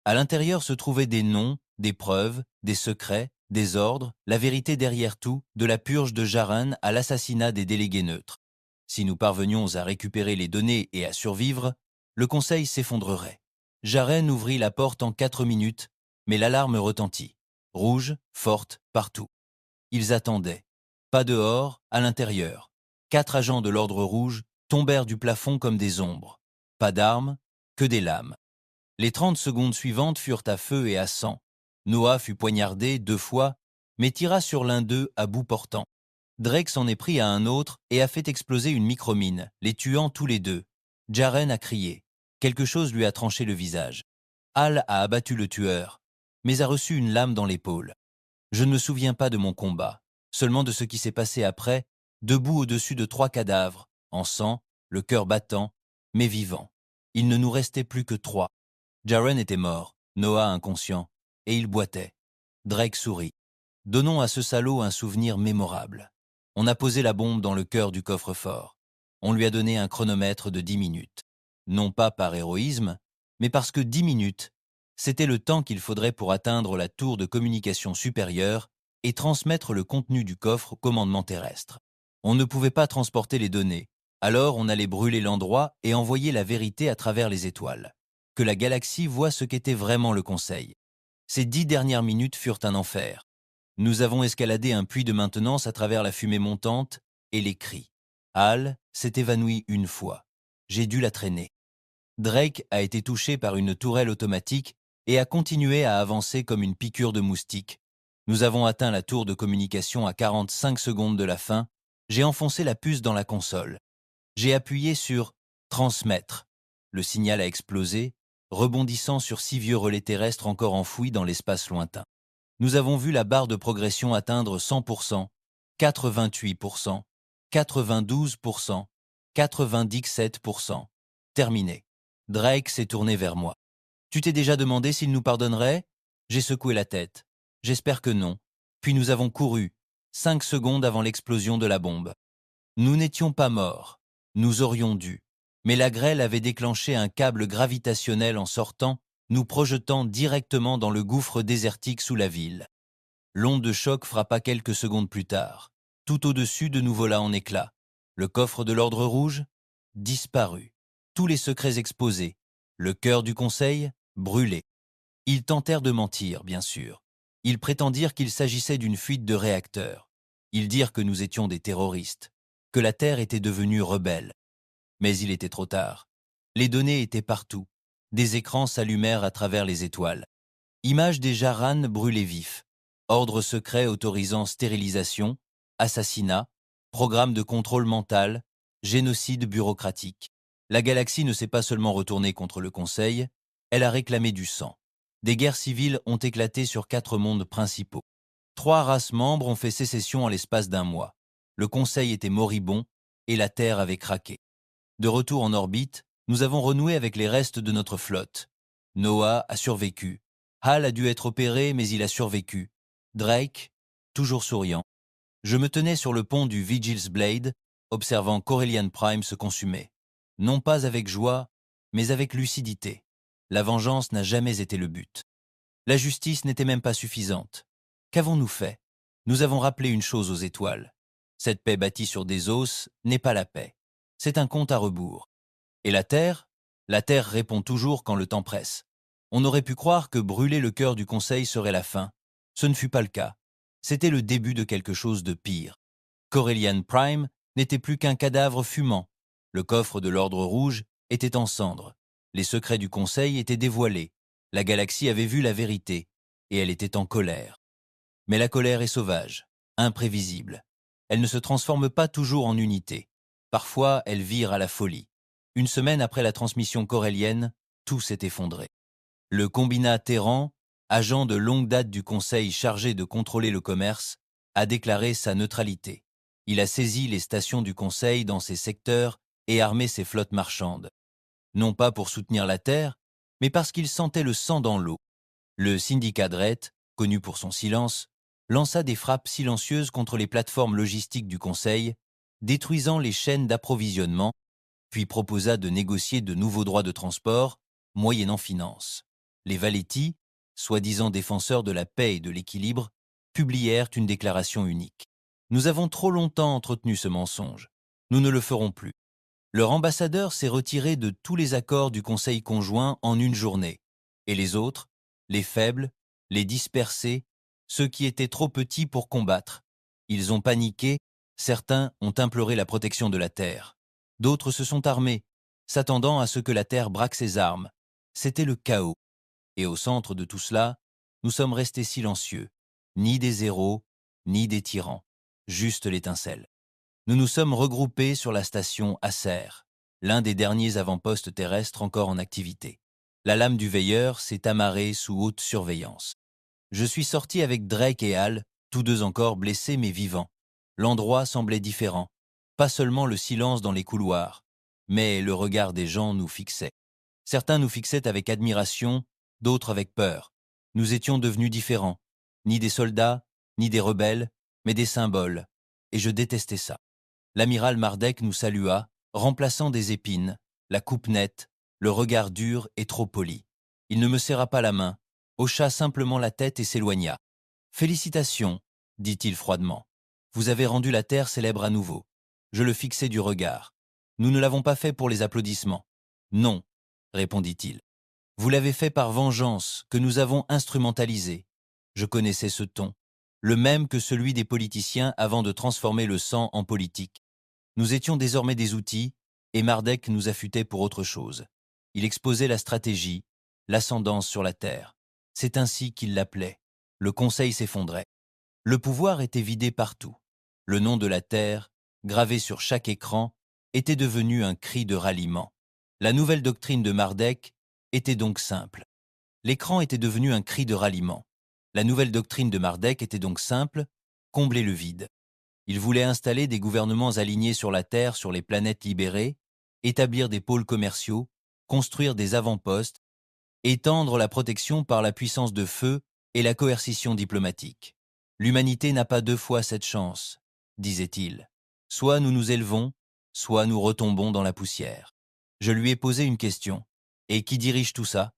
À l'intérieur se trouvaient des noms, des preuves, des secrets, des ordres, la vérité derrière tout, de la purge de Jaren à l'assassinat des délégués neutres. Si nous parvenions à récupérer les données et à survivre, le Conseil s'effondrerait. Jaren ouvrit la porte en 4 minutes, mais l'alarme retentit. Rouge, forte, partout. Ils attendaient. Pas dehors, à l'intérieur. 4 agents de l'Ordre rouge tombèrent du plafond comme des ombres. Pas d'armes, que des lames. Les 30 secondes suivantes furent à feu et à sang. Noah fut poignardé 2 fois, mais tira sur l'un d'eux à bout portant. Drake s'en est pris à un autre et a fait exploser une micromine, les tuant tous les deux. Jaren a crié. Quelque chose lui a tranché le visage. Hal a abattu le tueur, mais a reçu une lame dans l'épaule. Je ne me souviens pas de mon combat, seulement de ce qui s'est passé après, debout au-dessus de 3 cadavres, en sang, le cœur battant, mais vivant. Il ne nous restait plus que 3. Jaren était mort, Noah inconscient, et il boitait. Drake sourit. Donnons à ce salaud un souvenir mémorable. On a posé la bombe dans le cœur du coffre-fort. On lui a donné un chronomètre de 10 minutes. Non pas par héroïsme, mais parce que 10 minutes, c'était le temps qu'il faudrait pour atteindre la tour de communication supérieure et transmettre le contenu du coffre au commandement terrestre. On ne pouvait pas transporter les données, alors on allait brûler l'endroit et envoyer la vérité à travers les étoiles. Que la galaxie voie ce qu'était vraiment le Conseil. Ces 10 dernières minutes furent un enfer. Nous avons escaladé un puits de maintenance à travers la fumée montante et les cris. Hal s'est évanoui une fois. J'ai dû la traîner. Drake a été touché par une tourelle automatique et a continué à avancer comme une piqûre de moustique. Nous avons atteint la tour de communication à 45 secondes de la fin. J'ai enfoncé la puce dans la console. J'ai appuyé sur « Transmettre ». Le signal a explosé, rebondissant sur 6 vieux relais terrestres encore enfouis dans l'espace lointain. Nous avons vu la barre de progression atteindre 100%, 88%, 92%, 97%. Terminé. Drake s'est tourné vers moi. Tu t'es déjà demandé s'il nous pardonnerait? J'ai secoué la tête. J'espère que non. Puis nous avons couru, 5 secondes avant l'explosion de la bombe. Nous n'étions pas morts. Nous aurions dû. Mais la grêle avait déclenché un câble gravitationnel en sortant, nous projetant directement dans le gouffre désertique sous la ville. L'onde de choc frappa quelques secondes plus tard. Tout au-dessus de nous vola en éclats. Le coffre de l'Ordre rouge? Disparu. Tous les secrets exposés. Le cœur du Conseil? Brûlé. Ils tentèrent de mentir, bien sûr. Ils prétendirent qu'il s'agissait d'une fuite de réacteurs. Ils dirent que nous étions des terroristes, que la Terre était devenue rebelle. Mais il était trop tard. Les données étaient partout. Des écrans s'allumèrent à travers les étoiles. Images des Jaren brûlés vifs. Ordre secret autorisant stérilisation, assassinat, programme de contrôle mental, génocide bureaucratique. La galaxie ne s'est pas seulement retournée contre le Conseil, elle a réclamé du sang. Des guerres civiles ont éclaté sur 4 mondes principaux. 3 races membres ont fait sécession en l'espace d'1 mois. Le Conseil était moribond et la Terre avait craqué. De retour en orbite, nous avons renoué avec les restes de notre flotte. Noah a survécu. Hal a dû être opéré, mais il a survécu. Drake, toujours souriant. Je me tenais sur le pont du Vigil's Blade, observant Corellian Prime se consumer. Non pas avec joie, mais avec lucidité. La vengeance n'a jamais été le but. La justice n'était même pas suffisante. Qu'avons-nous fait? Nous avons rappelé une chose aux étoiles. Cette paix bâtie sur des os n'est pas la paix. C'est un compte à rebours. Et la Terre? La Terre répond toujours quand le temps presse. On aurait pu croire que brûler le cœur du Conseil serait la fin. Ce ne fut pas le cas. C'était le début de quelque chose de pire. Corellian Prime n'était plus qu'un cadavre fumant. Le coffre de l'Ordre Rouge était en cendres. Les secrets du Conseil étaient dévoilés. La galaxie avait vu la vérité, et elle était en colère. Mais la colère est sauvage, imprévisible. Elle ne se transforme pas toujours en unité. Parfois, elle vire à la folie. Une semaine après la transmission corellienne, tout s'est effondré. Le combinat Terran, agent de longue date du Conseil chargé de contrôler le commerce, a déclaré sa neutralité. Il a saisi les stations du Conseil dans ses secteurs et armé ses flottes marchandes. Non pas pour soutenir la Terre, mais parce qu'il sentait le sang dans l'eau. Le syndicat Drett, connu pour son silence, lança des frappes silencieuses contre les plateformes logistiques du Conseil, détruisant les chaînes d'approvisionnement, puis proposa de négocier de nouveaux droits de transport, moyennant finance. Les Valetti, soi-disant défenseurs de la paix et de l'équilibre, publièrent une déclaration unique. Nous avons trop longtemps entretenu ce mensonge. Nous ne le ferons plus. Leur ambassadeur s'est retiré de tous les accords du Conseil conjoint en une journée. Et les autres, les faibles, les dispersés, ceux qui étaient trop petits pour combattre. Ils ont paniqué, certains ont imploré la protection de la terre. D'autres se sont armés, s'attendant à ce que la terre braque ses armes. C'était le chaos. Et au centre de tout cela, nous sommes restés silencieux. Ni des héros, ni des tyrans. Juste l'étincelle. Nous nous sommes regroupés sur la station Acer, l'un des derniers avant-postes terrestres encore en activité. La lame du veilleur s'est amarrée sous haute surveillance. Je suis sorti avec Drake et Hal, tous deux encore blessés mais vivants. L'endroit semblait différent. Pas seulement le silence dans les couloirs, mais le regard des gens nous fixait. Certains nous fixaient avec admiration, d'autres avec peur. Nous étions devenus différents. Ni des soldats, ni des rebelles, mais des symboles. Et je détestais ça. L'amiral Mardek nous salua, remplaçant des épines, la coupe nette, le regard dur et trop poli. Il ne me serra pas la main, hocha simplement la tête et s'éloigna. « Félicitations, dit-il froidement. Vous avez rendu la terre célèbre à nouveau. Je le fixai du regard. Nous ne l'avons pas fait pour les applaudissements. Non, répondit-il. Vous l'avez fait par vengeance, que nous avons instrumentalisé. Je connaissais ce ton, le même que celui des politiciens avant de transformer le sang en politique. Nous étions désormais des outils, et Mardek nous affûtait pour autre chose. Il exposait la stratégie, l'ascendance sur la terre. C'est ainsi qu'il l'appelait. Le Conseil s'effondrait. Le pouvoir était vidé partout. Le nom de la terre, gravé sur chaque écran, était devenu un cri de ralliement. La nouvelle doctrine de Mardek était donc simple. L'écran était devenu un cri de ralliement. La nouvelle doctrine de Mardek était donc simple, combler le vide. Il voulait installer des gouvernements alignés sur la Terre, sur les planètes libérées, établir des pôles commerciaux, construire des avant-postes, étendre la protection par la puissance de feu et la coercition diplomatique. L'humanité n'a pas deux fois cette chance, disait-il. Soit nous nous élevons, soit nous retombons dans la poussière. Je lui ai posé une question. Et qui dirige tout ça?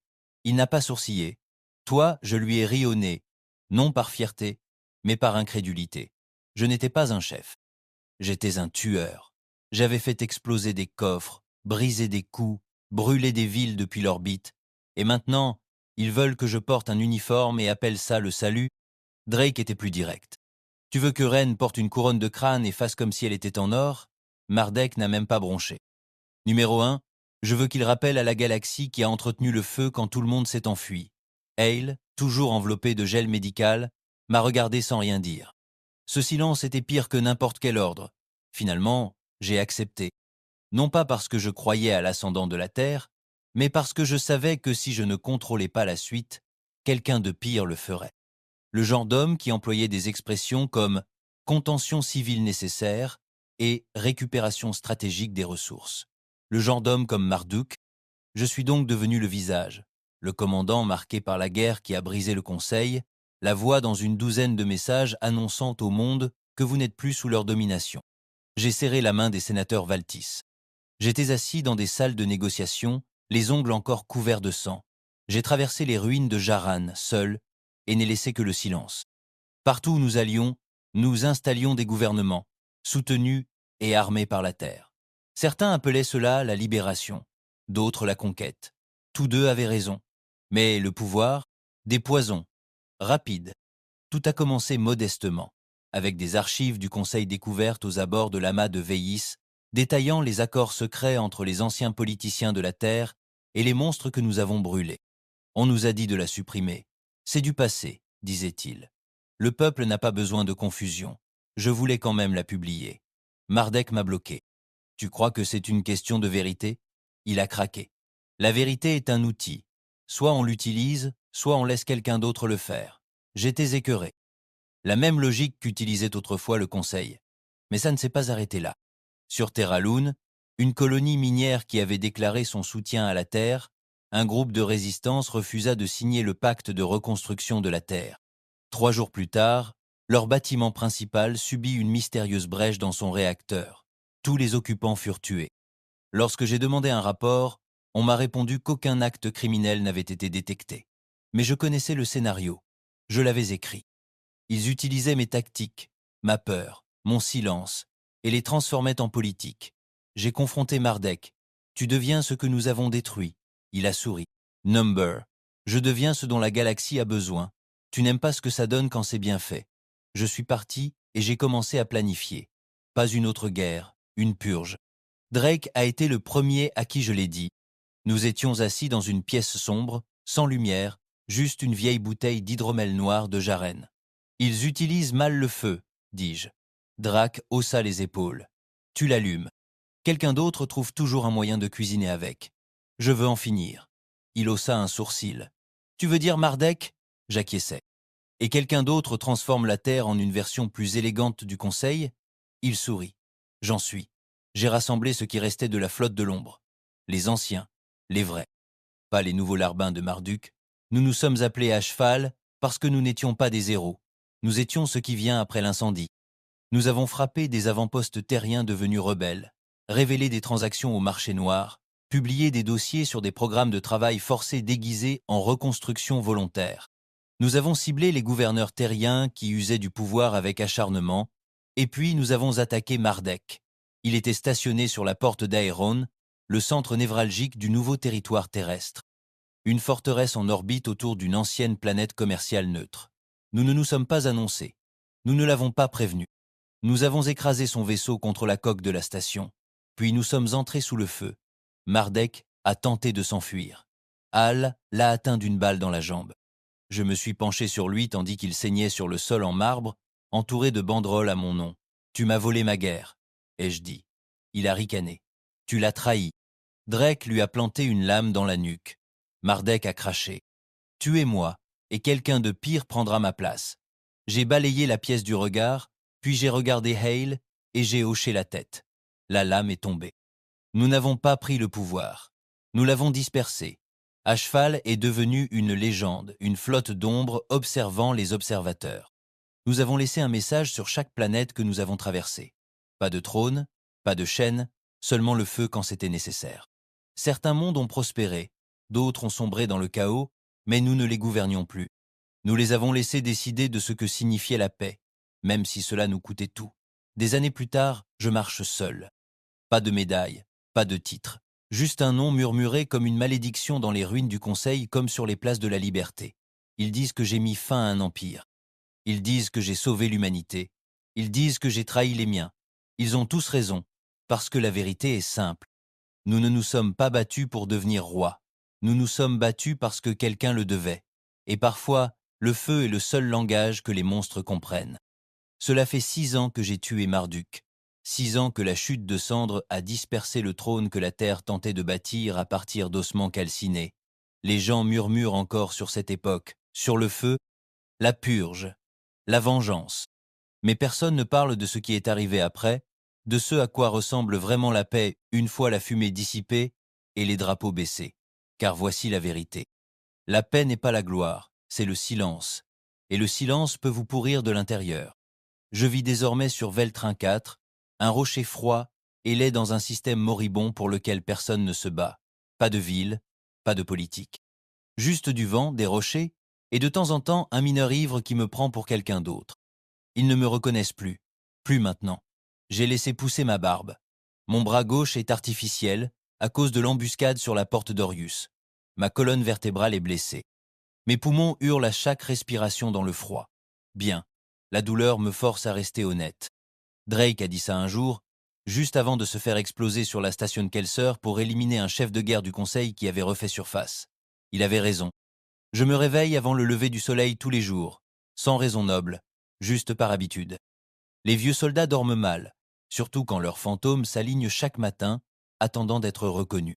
Il n'a pas sourcillé. Toi, je lui ai ri au nez, non par fierté, mais par incrédulité. Je n'étais pas un chef. J'étais un tueur. J'avais fait exploser des coffres, briser des coups, brûler des villes depuis l'orbite. Et maintenant, ils veulent que je porte un uniforme et appellent ça le salut. Drake était plus direct. Tu veux que Ren porte une couronne de crâne et fasse comme si elle était en or? Mardek n'a même pas bronché. Numéro 1, je veux qu'il rappelle à la galaxie qui a entretenu le feu quand tout le monde s'est enfui. Hale, toujours enveloppé de gel médical, m'a regardé sans rien dire. Ce silence était pire que n'importe quel ordre. Finalement, j'ai accepté. Non pas parce que je croyais à l'ascendant de la Terre, mais parce que je savais que si je ne contrôlais pas la suite, quelqu'un de pire le ferait. Le genre d'homme qui employait des expressions comme contention civile nécessaire et récupération stratégique des ressources. Le genre d'homme comme Marduk, je suis donc devenu le visage, le commandant marqué par la guerre qui a brisé le Conseil, la voix dans une douzaine de messages annonçant au monde que vous n'êtes plus sous leur domination. J'ai serré la main des sénateurs Valtis. J'étais assis dans des salles de négociation, les ongles encore couverts de sang. J'ai traversé les ruines de Jaran, seul, et n'ai laissé que le silence. Partout où nous allions, nous installions des gouvernements, soutenus et armés par la terre. Certains appelaient cela la libération, d'autres la conquête. Tous deux avaient raison. Mais le pouvoir, des poisons, rapides. Tout a commencé modestement, avec des archives du Conseil découvertes aux abords de l'amas de Veïs, détaillant les accords secrets entre les anciens politiciens de la Terre et les monstres que nous avons brûlés. On nous a dit de la supprimer. C'est du passé, disait-il. Le peuple n'a pas besoin de confusion. Je voulais quand même la publier. Mardek m'a bloqué. Tu crois que c'est une question de vérité? Il a craqué. La vérité est un outil. Soit on l'utilise, soit on laisse quelqu'un d'autre le faire. J'étais écœuré. La même logique qu'utilisait autrefois le Conseil. Mais ça ne s'est pas arrêté là. Sur Terra Lune, une colonie minière qui avait déclaré son soutien à la Terre, un groupe de résistance refusa de signer le pacte de reconstruction de la Terre. 3 jours plus tard, leur bâtiment principal subit une mystérieuse brèche dans son réacteur. Tous les occupants furent tués. Lorsque j'ai demandé un rapport, on m'a répondu qu'aucun acte criminel n'avait été détecté. Mais je connaissais le scénario. Je l'avais écrit. Ils utilisaient mes tactiques, ma peur, mon silence, et les transformaient en politique. J'ai confronté Mardek. Tu deviens ce que nous avons détruit. Il a souri. Number. Je deviens ce dont la galaxie a besoin. Tu n'aimes pas ce que ça donne quand c'est bien fait. Je suis parti et j'ai commencé à planifier. Pas une autre guerre, une purge. Drake a été le premier à qui je l'ai dit. Nous étions assis dans une pièce sombre, sans lumière, juste une vieille bouteille d'hydromel noir de Jaren. Ils utilisent mal le feu, dis-je. Drake haussa les épaules. Tu l'allumes. Quelqu'un d'autre trouve toujours un moyen de cuisiner avec. Je veux en finir. Il haussa un sourcil. Tu veux dire Mardek? J'acquiesçai. Et quelqu'un d'autre transforme la Terre en une version plus élégante du Conseil? Il sourit. J'en suis. J'ai rassemblé ce qui restait de la flotte de l'ombre. Les anciens, les vrais. Pas les nouveaux larbins de Marduk. Nous nous sommes appelés à cheval parce que nous n'étions pas des héros. Nous étions ce qui vient après l'incendie. Nous avons frappé des avant-postes terriens devenus rebelles, révélé des transactions au marché noir, publié des dossiers sur des programmes de travail forcés déguisés en reconstruction volontaire. Nous avons ciblé les gouverneurs terriens qui usaient du pouvoir avec acharnement, et puis nous avons attaqué Mardek. Il était stationné sur la porte d'Aéron, le centre névralgique du nouveau territoire terrestre. Une forteresse en orbite autour d'une ancienne planète commerciale neutre. Nous ne nous sommes pas annoncés. Nous ne l'avons pas prévenu. Nous avons écrasé son vaisseau contre la coque de la station. Puis nous sommes entrés sous le feu. Mardek a tenté de s'enfuir. Hal l'a atteint d'une balle dans la jambe. Je me suis penché sur lui tandis qu'il saignait sur le sol en marbre, entouré de banderoles à mon nom. Tu m'as volé ma guerre, ai-je dit. Il a ricané. Tu l'as trahi. Drake lui a planté une lame dans la nuque. Mardek a craché. Tuez-moi, et quelqu'un de pire prendra ma place. J'ai balayé la pièce du regard, puis j'ai regardé Hale, et j'ai hoché la tête. La lame est tombée. Nous n'avons pas pris le pouvoir. Nous l'avons dispersé. À cheval est devenu une légende, une flotte d'ombre observant les observateurs. Nous avons laissé un message sur chaque planète que nous avons traversée. Pas de trône, pas de chaîne, seulement le feu quand c'était nécessaire. Certains mondes ont prospéré, d'autres ont sombré dans le chaos, mais nous ne les gouvernions plus. Nous les avons laissés décider de ce que signifiait la paix, même si cela nous coûtait tout. Des années plus tard, je marche seul. Pas de médaille, pas de titre. Juste un nom murmuré comme une malédiction dans les ruines du Conseil comme sur les places de la Liberté. Ils disent que j'ai mis fin à un empire. Ils disent que j'ai sauvé l'humanité. Ils disent que j'ai trahi les miens. Ils ont tous raison, parce que la vérité est simple. Nous ne nous sommes pas battus pour devenir rois. Nous nous sommes battus parce que quelqu'un le devait. Et parfois, le feu est le seul langage que les monstres comprennent. Cela fait 6 ans que j'ai tué Marduk. 6 ans que la chute de cendres a dispersé le trône que la terre tentait de bâtir à partir d'ossements calcinés. Les gens murmurent encore sur cette époque, sur le feu, la purge, la vengeance. Mais personne ne parle de ce qui est arrivé après, de ce à quoi ressemble vraiment la paix une fois la fumée dissipée et les drapeaux baissés. Car voici la vérité. La paix n'est pas la gloire, c'est le silence. Et le silence peut vous pourrir de l'intérieur. Je vis désormais sur Veltrin 4, un rocher froid et laid dans un système moribond pour lequel personne ne se bat. Pas de ville, pas de politique. Juste du vent, des rochers, et de temps en temps un mineur ivre qui me prend pour quelqu'un d'autre. Ils ne me reconnaissent plus. Plus maintenant. J'ai laissé pousser ma barbe. Mon bras gauche est artificiel à cause de l'embuscade sur la porte d'Orius. Ma colonne vertébrale est blessée. Mes poumons hurlent à chaque respiration dans le froid. Bien, la douleur me force à rester honnête. Drake a dit ça un jour, juste avant de se faire exploser sur la station Kelser pour éliminer un chef de guerre du Conseil qui avait refait surface. Il avait raison. Je me réveille avant le lever du soleil tous les jours, sans raison noble, juste par habitude. Les vieux soldats dorment mal, surtout quand leurs fantômes s'alignent chaque matin, attendant d'être reconnus.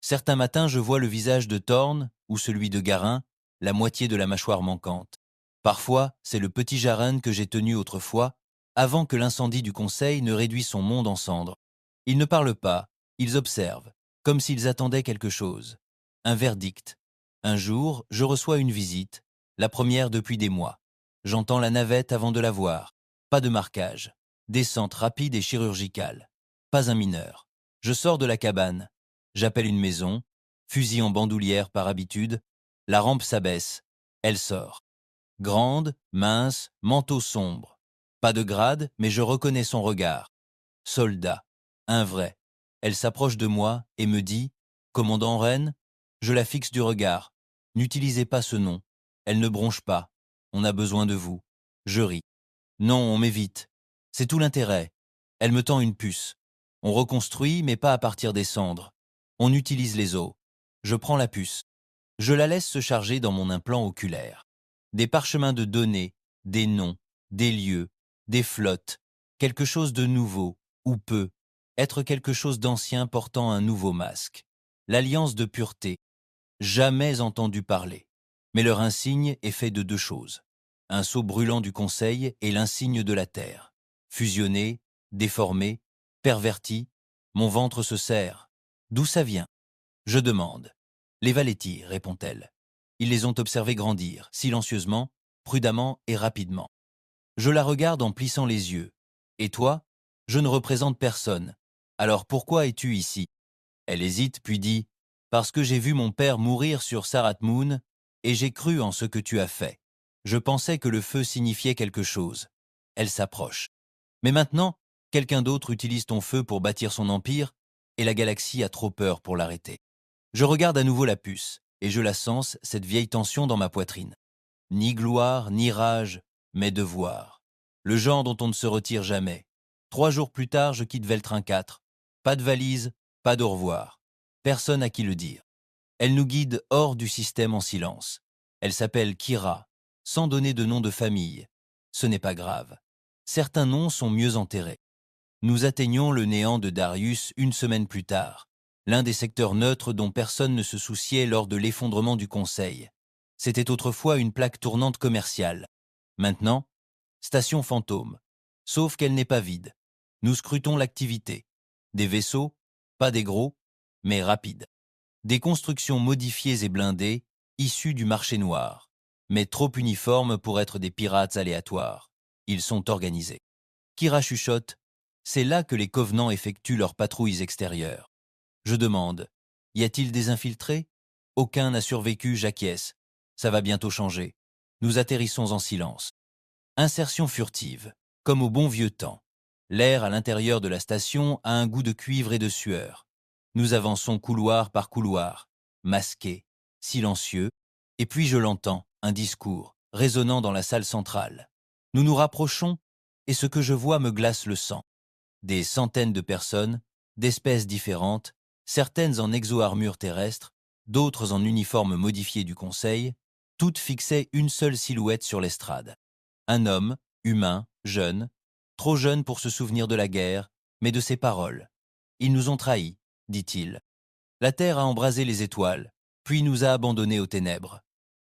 Certains matins, je vois le visage de Thorn ou celui de Garin, la moitié de la mâchoire manquante. Parfois, c'est le petit Jaren que j'ai tenu autrefois, avant que l'incendie du Conseil ne réduise son monde en cendres. Ils ne parlent pas, ils observent, comme s'ils attendaient quelque chose. Un verdict. Un jour, je reçois une visite, la première depuis des mois. J'entends la navette avant de la voir. Pas de marquage. Descente rapide et chirurgicale. Pas un mineur. Je sors de la cabane. J'appelle une maison. Fusil en bandoulière par habitude. La rampe s'abaisse. Elle sort. Grande, mince, manteau sombre. Pas de grade, mais je reconnais son regard. Soldat. Un vrai. Elle s'approche de moi et me dit « Commandant Rennes ?» Je la fixe du regard. N'utilisez pas ce nom. Elle ne bronche pas. On a besoin de vous. Je ris. Non, on m'évite. C'est tout l'intérêt. Elle me tend une puce. On reconstruit, mais pas à partir des cendres. On utilise les os. Je prends la puce. Je la laisse se charger dans mon implant oculaire. Des parchemins de données, des noms, des lieux, des flottes, quelque chose de nouveau, ou peu, être quelque chose d'ancien portant un nouveau masque. L'alliance de pureté. Jamais entendu parler. Mais leur insigne est fait de deux choses. Un sceau brûlant du Conseil et l'insigne de la Terre. Fusionné, déformé, perverti, mon ventre se serre. D'où ça vient? Je demande. Les Valetti, répond-elle. Ils les ont observés grandir, silencieusement, prudemment et rapidement. Je la regarde en plissant les yeux. Et toi? Je ne représente personne. Alors pourquoi es-tu ici? Elle hésite, puis dit « Parce que j'ai vu mon père mourir sur Sarat Moon et j'ai cru en ce que tu as fait. Je pensais que le feu signifiait quelque chose. » Elle s'approche. Mais maintenant, quelqu'un d'autre utilise ton feu pour bâtir son empire et la galaxie a trop peur pour l'arrêter. Je regarde à nouveau la puce et je la sens, cette vieille tension dans ma poitrine. Ni gloire, ni rage, mais devoir. Le genre dont on ne se retire jamais. 3 jours plus tard, je quitte Veltrin 4. Pas de valise, pas d'au revoir. Personne à qui le dire. Elle nous guide hors du système en silence. Elle s'appelle Kira, sans donner de nom de famille. Ce n'est pas grave. Certains noms sont mieux enterrés. Nous atteignons le néant de Darius une semaine plus tard, l'un des secteurs neutres dont personne ne se souciait lors de l'effondrement du Conseil. C'était autrefois une plaque tournante commerciale. Maintenant, station fantôme. Sauf qu'elle n'est pas vide. Nous scrutons l'activité. Des vaisseaux, pas des gros, mais rapides. Des constructions modifiées et blindées, issues du marché noir, mais trop uniformes pour être des pirates aléatoires. Ils sont organisés. Kira chuchote, c'est là que les Covenants effectuent leurs patrouilles extérieures. Je demande, y a-t-il des infiltrés? Aucun n'a survécu, j'acquiesce. Ça va bientôt changer. Nous atterrissons en silence. Insertion furtive, comme au bon vieux temps. L'air à l'intérieur de la station a un goût de cuivre et de sueur. Nous avançons couloir par couloir, masqués, silencieux, et puis je l'entends, un discours, résonnant dans la salle centrale. Nous nous rapprochons, et ce que je vois me glace le sang. Des centaines de personnes, d'espèces différentes, certaines en exo-armure terrestre, d'autres en uniforme modifié du Conseil, toutes fixaient une seule silhouette sur l'estrade. Un homme, humain, jeune, trop jeune pour se souvenir de la guerre, mais de ses paroles. Ils nous ont trahis, dit-il. La Terre a embrasé les étoiles, puis nous a abandonnés aux ténèbres.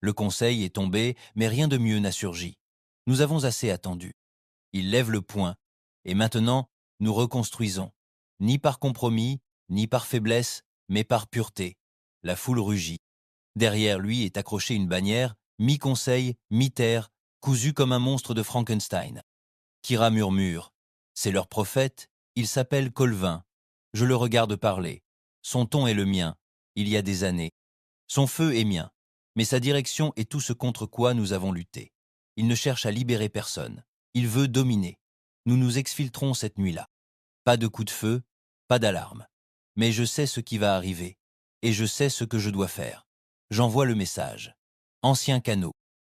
Le Conseil est tombé, mais rien de mieux n'a surgi. Nous avons assez attendu. Il lève le poing, et maintenant, nous reconstruisons. Ni par compromis, ni par faiblesse, mais par pureté. La foule rugit. Derrière lui est accrochée une bannière, mi-conseil, mi-terre, cousue comme un monstre de Frankenstein. Kira murmure. C'est leur prophète, il s'appelle Colvin. Je le regarde parler. Son ton est le mien, il y a des années. Son feu est mien, mais sa direction est tout ce contre quoi nous avons lutté. Il ne cherche à libérer personne. Il veut dominer. Nous nous exfiltrons cette nuit-là. Pas de coup de feu, Pas d'alarme. Mais je sais ce qui va arriver. Et je sais ce que je dois faire. J'envoie le message. Ancien canot.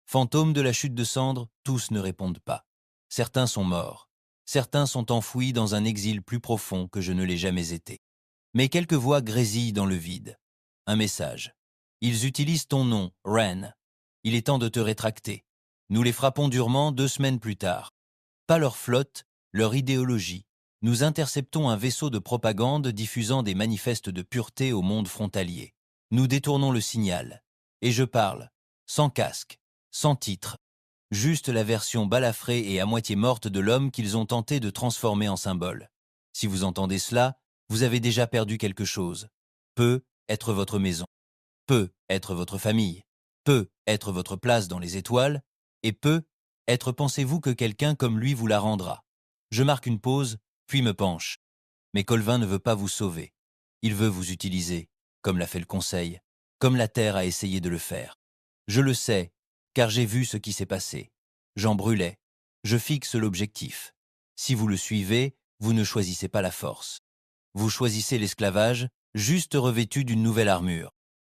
Fantômes de la chute de cendres, tous ne répondent pas. Certains sont morts. Certains sont enfouis dans un exil plus profond que je ne l'ai jamais été. Mais quelques voix grésillent dans le vide. Un message. Ils utilisent ton nom, Ren. Il est temps de te rétracter. Nous les frappons durement 2 semaines plus tard. Pas leur flotte, leur idéologie. Nous interceptons un vaisseau de propagande diffusant des manifestes de pureté au monde frontalier. Nous détournons le signal. Et je parle, sans casque, sans titre. Juste la version balafrée et à moitié morte de l'homme qu'ils ont tenté de transformer en symbole. Si vous entendez cela, vous avez déjà perdu quelque chose. Peut être votre maison, peut être votre famille, peut être votre place dans les étoiles, et peut être pensez-vous que quelqu'un comme lui vous la rendra. Je marque une pause, puis me penche. Mais Colvin ne veut pas vous sauver. Il veut vous utiliser, comme l'a fait le Conseil, comme la Terre a essayé de le faire. Je le sais, car j'ai vu ce qui s'est passé. J'en brûlais. Je fixe l'objectif. Si vous le suivez, vous ne choisissez pas la force. Vous choisissez l'esclavage, juste revêtu d'une nouvelle armure.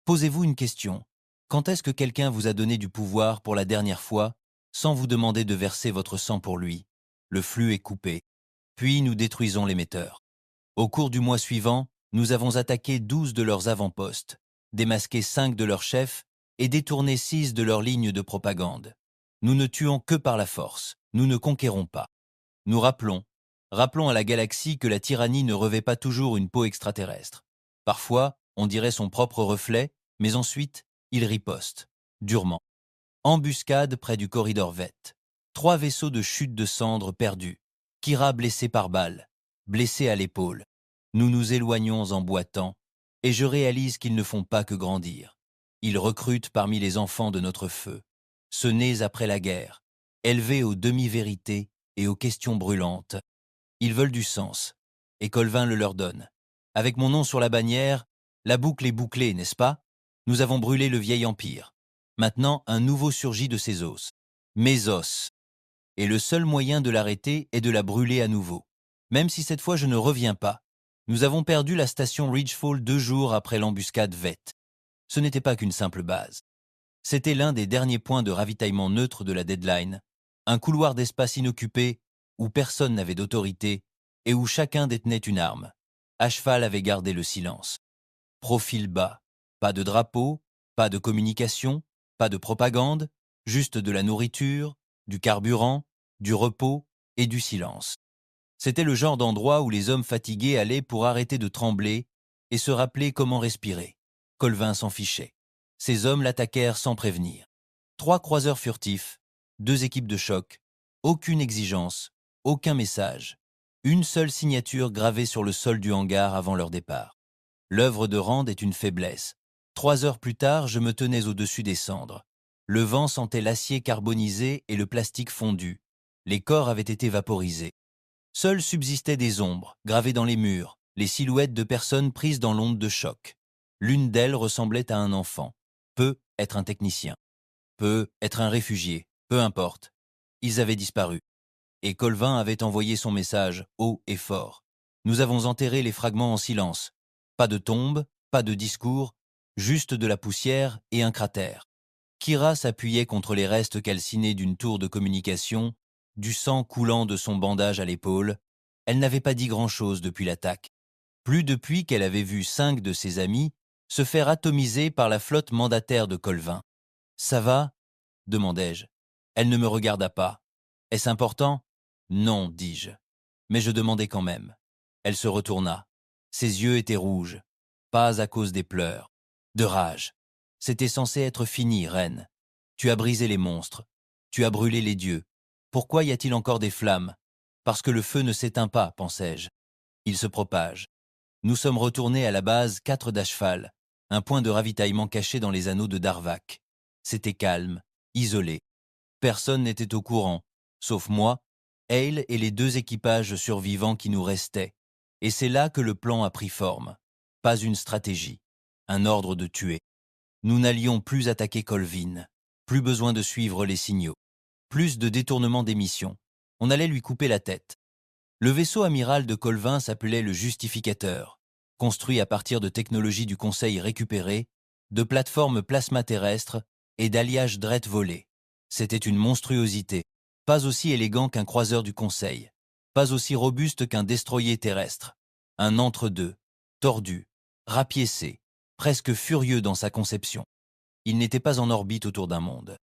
Posez-vous une question. Quand est-ce que quelqu'un vous a donné du pouvoir pour la dernière fois, sans vous demander de verser votre sang pour lui? Le flux est coupé. Puis nous détruisons l'émetteur. Au cours du mois suivant, nous avons attaqué 12 de leurs avant-postes, démasqué 5 de leurs chefs et détourné 6 de leurs lignes de propagande. Nous ne tuons que par la force, nous ne conquérons pas. Nous rappelons à la galaxie que la tyrannie ne revêt pas toujours une peau extraterrestre. Parfois, on dirait son propre reflet, mais ensuite, il riposte, durement. Embuscade près du corridor Veth. 3 vaisseaux de chute de cendres perdus. Kira blessé par balle, blessé à l'épaule. Nous nous éloignons en boitant, et je réalise qu'ils ne font pas que grandir. Ils recrutent parmi les enfants de notre feu, ceux nés après la guerre, élevés aux demi-vérités et aux questions brûlantes. Ils veulent du sens, et Colvin le leur donne. Avec mon nom sur la bannière, la boucle est bouclée, n'est-ce pas? Nous avons brûlé le vieil empire. Maintenant, un nouveau surgit de ses os. Mes os. Et le seul moyen de l'arrêter est de la brûler à nouveau. Même si cette fois je ne reviens pas. Nous avons perdu la station Ridgefall 2 jours après l'embuscade Veth. Ce n'était pas qu'une simple base. C'était l'un des derniers points de ravitaillement neutre de la deadline, un couloir d'espace inoccupé où personne n'avait d'autorité et où chacun détenait une arme. Ashfal avait gardé le silence. Profil bas, pas de drapeau, pas de communication, pas de propagande, juste de la nourriture, du carburant, du repos et du silence. C'était le genre d'endroit où les hommes fatigués allaient pour arrêter de trembler et se rappeler comment respirer. Colvin s'en fichait. Ces hommes l'attaquèrent sans prévenir. 3 croiseurs furtifs, 2 équipes de choc, aucune exigence, aucun message. Une seule signature gravée sur le sol du hangar avant leur départ. L'œuvre de Rand est une faiblesse. 3 heures plus tard, je me tenais au-dessus des cendres. Le vent sentait l'acier carbonisé et le plastique fondu. Les corps avaient été vaporisés. Seules subsistaient des ombres, gravées dans les murs, les silhouettes de personnes prises dans l'onde de choc. L'une d'elles ressemblait à un enfant. Peut être un technicien. Peut être un réfugié. Peu importe. Ils avaient disparu. Et Colvin avait envoyé son message, haut et fort. Nous avons enterré les fragments en silence. Pas de tombe, pas de discours, juste de la poussière et un cratère. Kira s'appuyait contre les restes calcinés d'une tour de communication, du sang coulant de son bandage à l'épaule. Elle n'avait pas dit grand-chose depuis l'attaque. Plus depuis qu'elle avait vu 5 de ses amis se faire atomiser par la flotte mandataire de Colvin. « Ça va ?» demandai-je. Elle ne me regarda pas. « Est-ce important ?» ?»« Non, dis-je. Mais je demandai quand même. Elle se retourna. Ses yeux étaient rouges. Pas à cause des pleurs. De rage. C'était censé être fini, reine. Tu as brisé les monstres. Tu as brûlé les dieux. Pourquoi y a-t-il encore des flammes? Parce que le feu ne s'éteint pas, pensai-je. Il se propage. Nous sommes retournés à la base 4 d'Ashfal, un point de ravitaillement caché dans les anneaux de Darvak. C'était calme, isolé. Personne n'était au courant, sauf moi, Hale et les 2 équipages survivants qui nous restaient. Et c'est là que le plan a pris forme. Pas une stratégie, un ordre de tuer. Nous n'allions plus attaquer Colvin, plus besoin de suivre les signaux, plus de détournement des missions. On allait lui couper la tête. Le vaisseau amiral de Colvin s'appelait le Justificateur, construit à partir de technologies du Conseil récupérées, de plateformes plasma terrestres et d'alliages drettes volés. C'était une monstruosité, pas aussi élégant qu'un croiseur du Conseil, pas aussi robuste qu'un destroyer terrestre, un entre-deux, tordu, rapiécé, presque furieux dans sa conception. Il n'était pas en orbite autour d'un monde.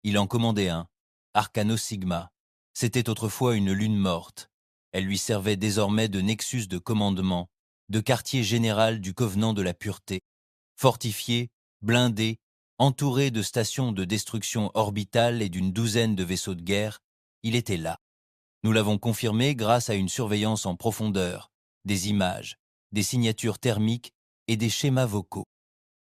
Il en commandait un, Arcanos Sigma. C'était autrefois une lune morte. Elle lui servait désormais de nexus de commandement, de quartier général du Covenant de la Pureté. Fortifié, blindé, entouré de stations de destruction orbitale et d'une douzaine de vaisseaux de guerre, il était là. Nous l'avons confirmé grâce à une surveillance en profondeur, des images, des signatures thermiques et des schémas vocaux.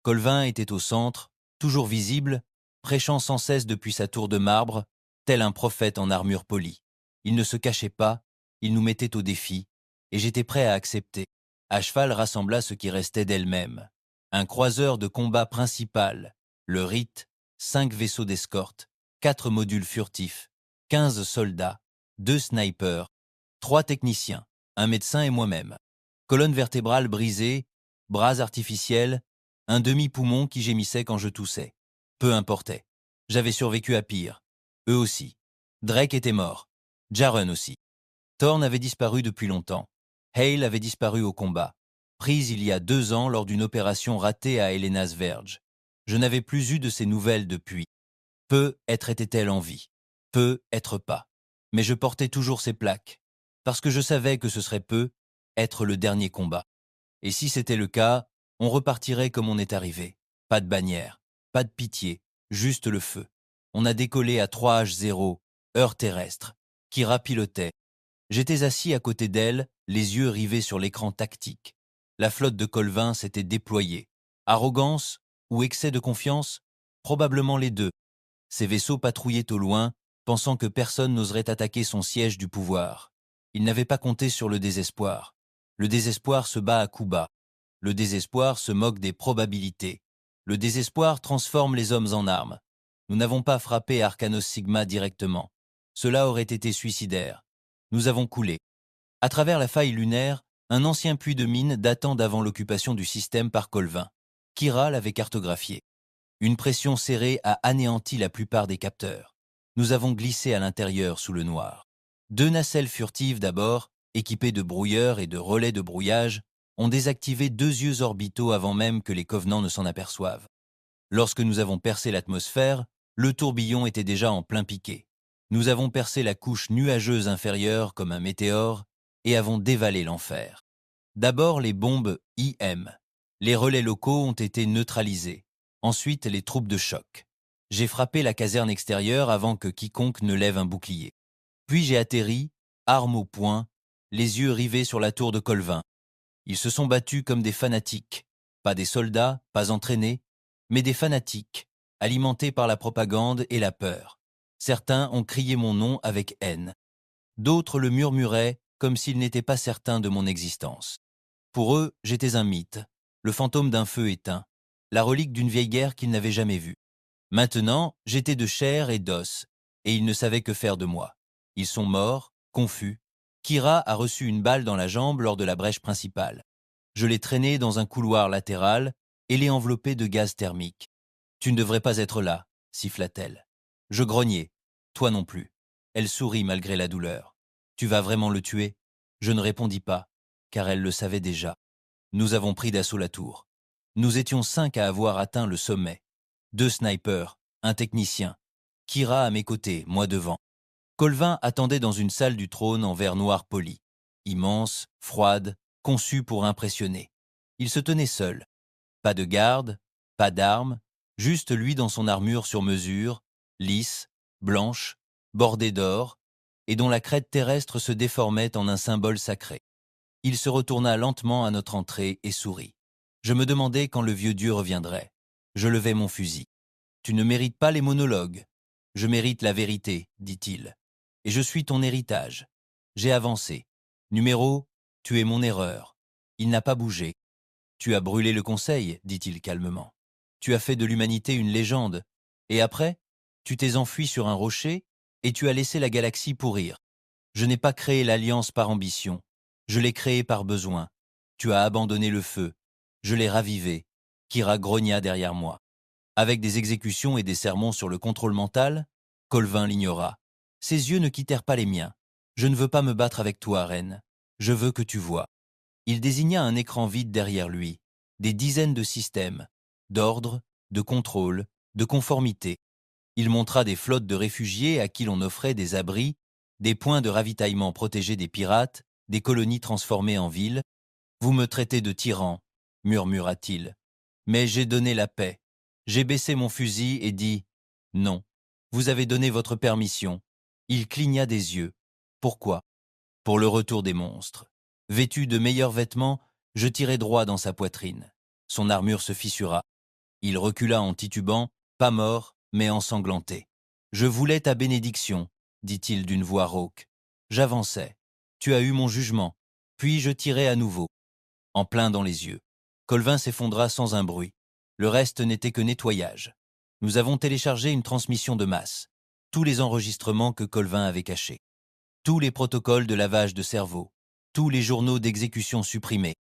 Colvin était au centre, toujours visible, prêchant sans cesse depuis sa tour de marbre, tel un prophète en armure polie. Il ne se cachait pas, il nous mettait au défi, et j'étais prêt à accepter. À cheval rassembla ce qui restait d'elle-même. Un croiseur de combat principal, le Rite, 5 vaisseaux d'escorte, 4 modules furtifs, 15 soldats, 2 snipers, 3 techniciens, un médecin et moi-même. Colonne vertébrale brisée, bras artificiels, un demi-poumon qui gémissait quand je toussais. Peu importait. J'avais survécu à pire. Eux aussi. Drake était mort. Jaren aussi. Thorne avait disparu depuis longtemps. Hale avait disparu au combat, prise il y a 2 ans lors d'une opération ratée à Helena's Verge. Je n'avais plus eu de ses nouvelles depuis. Peu être était-elle en vie. Peu être pas. Mais je portais toujours ces plaques. Parce que je savais que ce serait peu être le dernier combat. Et si c'était le cas, on repartirait comme on est arrivé. Pas de bannière, pas de pitié, juste le feu. On a décollé à 3H0, heure terrestre. Kira pilotait. J'étais assis à côté d'elle, les yeux rivés sur l'écran tactique. La flotte de Colvin s'était déployée. Arrogance ou excès de confiance? Probablement les deux. Ces vaisseaux patrouillaient au loin, pensant que personne n'oserait attaquer son siège du pouvoir. Ils n'avaient pas compté sur le désespoir. Le désespoir se bat à coups bas. Le désespoir se moque des probabilités. Le désespoir transforme les hommes en armes. Nous n'avons pas frappé Arcanos Sigma directement. Cela aurait été suicidaire. Nous avons coulé. À travers la faille lunaire, un ancien puits de mine datant d'avant l'occupation du système par Colvin. Kira l'avait cartographié. Une pression serrée a anéanti la plupart des capteurs. Nous avons glissé à l'intérieur sous le noir. 2 nacelles furtives d'abord, équipées de brouilleurs et de relais de brouillage, ont désactivé 2 yeux orbitaux avant même que les Covenants ne s'en aperçoivent. Lorsque nous avons percé l'atmosphère, le tourbillon était déjà en plein piqué. Nous avons percé la couche nuageuse inférieure comme un météore et avons dévalé l'enfer. D'abord les bombes IM. Les relais locaux ont été neutralisés. Ensuite les troupes de choc. J'ai frappé la caserne extérieure avant que quiconque ne lève un bouclier. Puis j'ai atterri, arme au poing, les yeux rivés sur la tour de Colvin. Ils se sont battus comme des fanatiques. Pas des soldats, pas entraînés, mais des fanatiques, alimentés par la propagande et la peur. Certains ont crié mon nom avec haine. D'autres le murmuraient comme s'ils n'étaient pas certains de mon existence. Pour eux, j'étais un mythe, le fantôme d'un feu éteint, la relique d'une vieille guerre qu'ils n'avaient jamais vue. Maintenant, j'étais de chair et d'os, et ils ne savaient que faire de moi. Ils sont morts, confus. Kira a reçu une balle dans la jambe lors de la brèche principale. Je l'ai traînée dans un couloir latéral et l'ai enveloppée de gaz thermique. « Tu ne devrais pas être là », siffla-t-elle. Je grognai. « Toi non plus. » Elle sourit malgré la douleur. « Tu vas vraiment le tuer ?» Je ne répondis pas, car elle le savait déjà. Nous avons pris d'assaut la tour. Nous étions 5 à avoir atteint le sommet. 2 snipers, un technicien. Kira à mes côtés, moi devant. Colvin attendait dans une salle du trône en verre noir poli. Immense, froide, conçue pour impressionner. Il se tenait seul. Pas de garde, pas d'armes, juste lui dans son armure sur mesure, lisse, blanche, bordée d'or, et dont la crête terrestre se déformait en un symbole sacré. Il se retourna lentement à notre entrée et sourit. Je me demandais quand le vieux Dieu reviendrait. Je levai mon fusil. « Tu ne mérites pas les monologues. Je mérite la vérité, dit-il. Et je suis ton héritage. » J'ai avancé. « Numéro, tu es mon erreur. » Il n'a pas bougé. « Tu as brûlé le conseil, dit-il calmement. Tu as fait de l'humanité une légende. Et après, tu t'es enfui sur un rocher et tu as laissé la galaxie pourrir. Je n'ai pas créé l'alliance par ambition. Je l'ai créée par besoin. Tu as abandonné le feu. Je l'ai ravivé. Kira grogna derrière moi. Avec des exécutions et des sermons sur le contrôle mental, Colvin l'ignora. Ses yeux ne quittèrent pas les miens. Je ne veux pas me battre avec toi, reine. Je veux que tu vois. Il désigna un écran vide derrière lui, des dizaines de systèmes, d'ordre, de contrôle, de conformité. Il montra des flottes de réfugiés à qui l'on offrait des abris, des points de ravitaillement protégés des pirates, des colonies transformées en villes. Vous me traitez de tyran, murmura-t-il. Mais j'ai donné la paix. J'ai baissé mon fusil et dit « Non, vous avez donné votre permission ». Il cligna des yeux. Pourquoi? Pour le retour des monstres. Vêtu de meilleurs vêtements, je tirai droit dans sa poitrine. Son armure se fissura. Il recula en titubant, pas mort, mais ensanglanté. « Je voulais ta bénédiction », dit-il d'une voix rauque. J'avançai. Tu as eu mon jugement. Puis je tirai à nouveau, en plein dans les yeux. Colvin s'effondra sans un bruit. Le reste n'était que nettoyage. Nous avons téléchargé une transmission de masse. Tous les enregistrements que Colvin avait cachés. Tous les protocoles de lavage de cerveau. Tous les journaux d'exécution supprimés.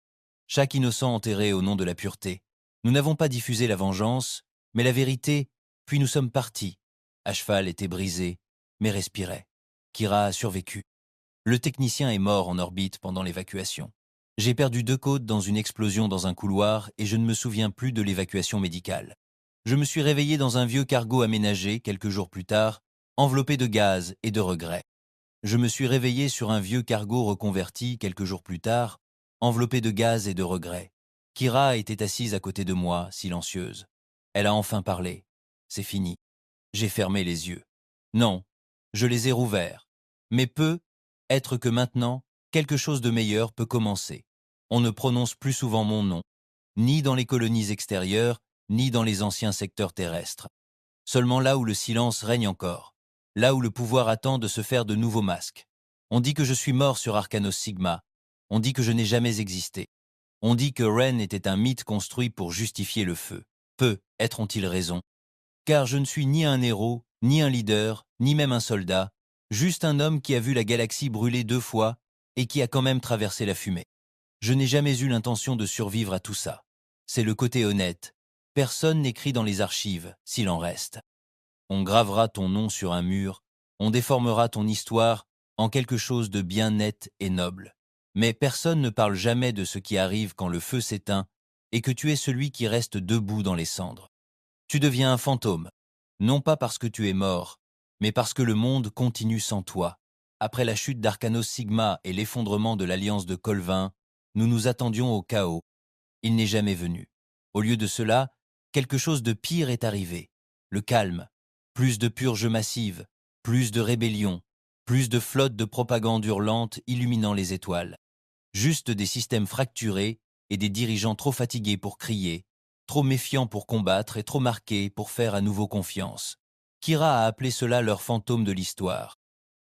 Chaque innocent enterré au nom de la pureté. Nous n'avons pas diffusé la vengeance, mais la vérité, puis nous sommes partis. À cheval était brisé, mais respirait. Kira a survécu. Le technicien est mort en orbite pendant l'évacuation. J'ai perdu 2 côtes dans une explosion dans un couloir et je ne me souviens plus de l'évacuation médicale. Je me suis réveillé dans un vieux cargo aménagé quelques jours plus tard, enveloppé de gaz et de regrets. Je me suis réveillé sur un vieux cargo reconverti quelques jours plus tard, enveloppé de gaz et de regrets. Kira était assise à côté de moi, silencieuse. Elle a enfin parlé. C'est fini. J'ai fermé les yeux. Non, je les ai rouverts. Mais être que maintenant, quelque chose de meilleur peut commencer. On ne prononce plus souvent mon nom, ni dans les colonies extérieures, ni dans les anciens secteurs terrestres. Seulement là où le silence règne encore, là où le pouvoir attend de se faire de nouveaux masques. On dit que je suis mort sur Arcanos Sigma, on dit que je n'ai jamais existé. On dit que Ren était un mythe construit pour justifier le feu. Ont-ils raison? Car je ne suis ni un héros, ni un leader, ni même un soldat, juste un homme qui a vu la galaxie brûler 2 fois et qui a quand même traversé la fumée. Je n'ai jamais eu l'intention de survivre à tout ça. C'est le côté honnête. Personne n'écrit dans les archives, s'il en reste. On gravera ton nom sur un mur, on déformera ton histoire en quelque chose de bien net et noble. Mais personne ne parle jamais de ce qui arrive quand le feu s'éteint et que tu es celui qui reste debout dans les cendres. Tu deviens un fantôme, non pas parce que tu es mort, mais parce que le monde continue sans toi. Après la chute d'Arcanos Sigma et l'effondrement de l'alliance de Colvin, nous nous attendions au chaos. Il n'est jamais venu. Au lieu de cela, quelque chose de pire est arrivé. Le calme, plus de purges massives, plus de rébellions, plus de flottes de propagande hurlante illuminant les étoiles. Juste des systèmes fracturés et des dirigeants trop fatigués pour crier, trop méfiants pour combattre et trop marqués pour faire à nouveau confiance. Kira a appelé cela leur fantôme de l'histoire.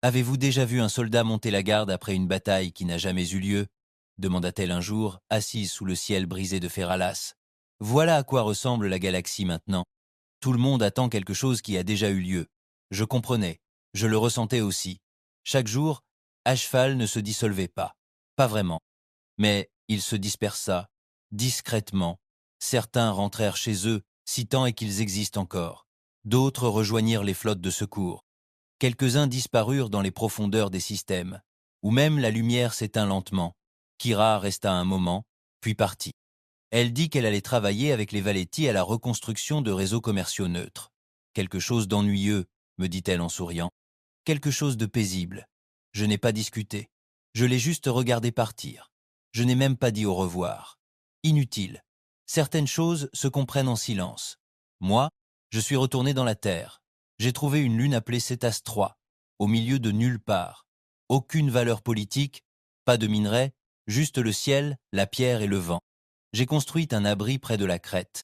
Avez-vous déjà vu un soldat monter la garde après une bataille qui n'a jamais eu lieu? Demanda-t-elle un jour, assise sous le ciel brisé de Ferralas. Voilà à quoi ressemble la galaxie maintenant. Tout le monde attend quelque chose qui a déjà eu lieu. Je comprenais, je le ressentais aussi. Chaque jour, Ashfal ne se dissolvait pas. Pas vraiment. Mais il se dispersa, discrètement. Certains rentrèrent chez eux, si tant est qu'ils existent encore. D'autres rejoignirent les flottes de secours. Quelques-uns disparurent dans les profondeurs des systèmes, où même la lumière s'éteint lentement. Kira resta un moment, puis partit. Elle dit qu'elle allait travailler avec les Valetti à la reconstruction de réseaux commerciaux neutres. Quelque chose d'ennuyeux, me dit-elle en souriant. Quelque chose de paisible. Je n'ai pas discuté. Je l'ai juste regardé partir. Je n'ai même pas dit au revoir. Inutile. Certaines choses se comprennent en silence. Moi, je suis retourné dans la Terre. J'ai trouvé une lune appelée Cétas 3, au milieu de nulle part. Aucune valeur politique, pas de minerais, juste le ciel, la pierre et le vent. J'ai construit un abri près de la crête.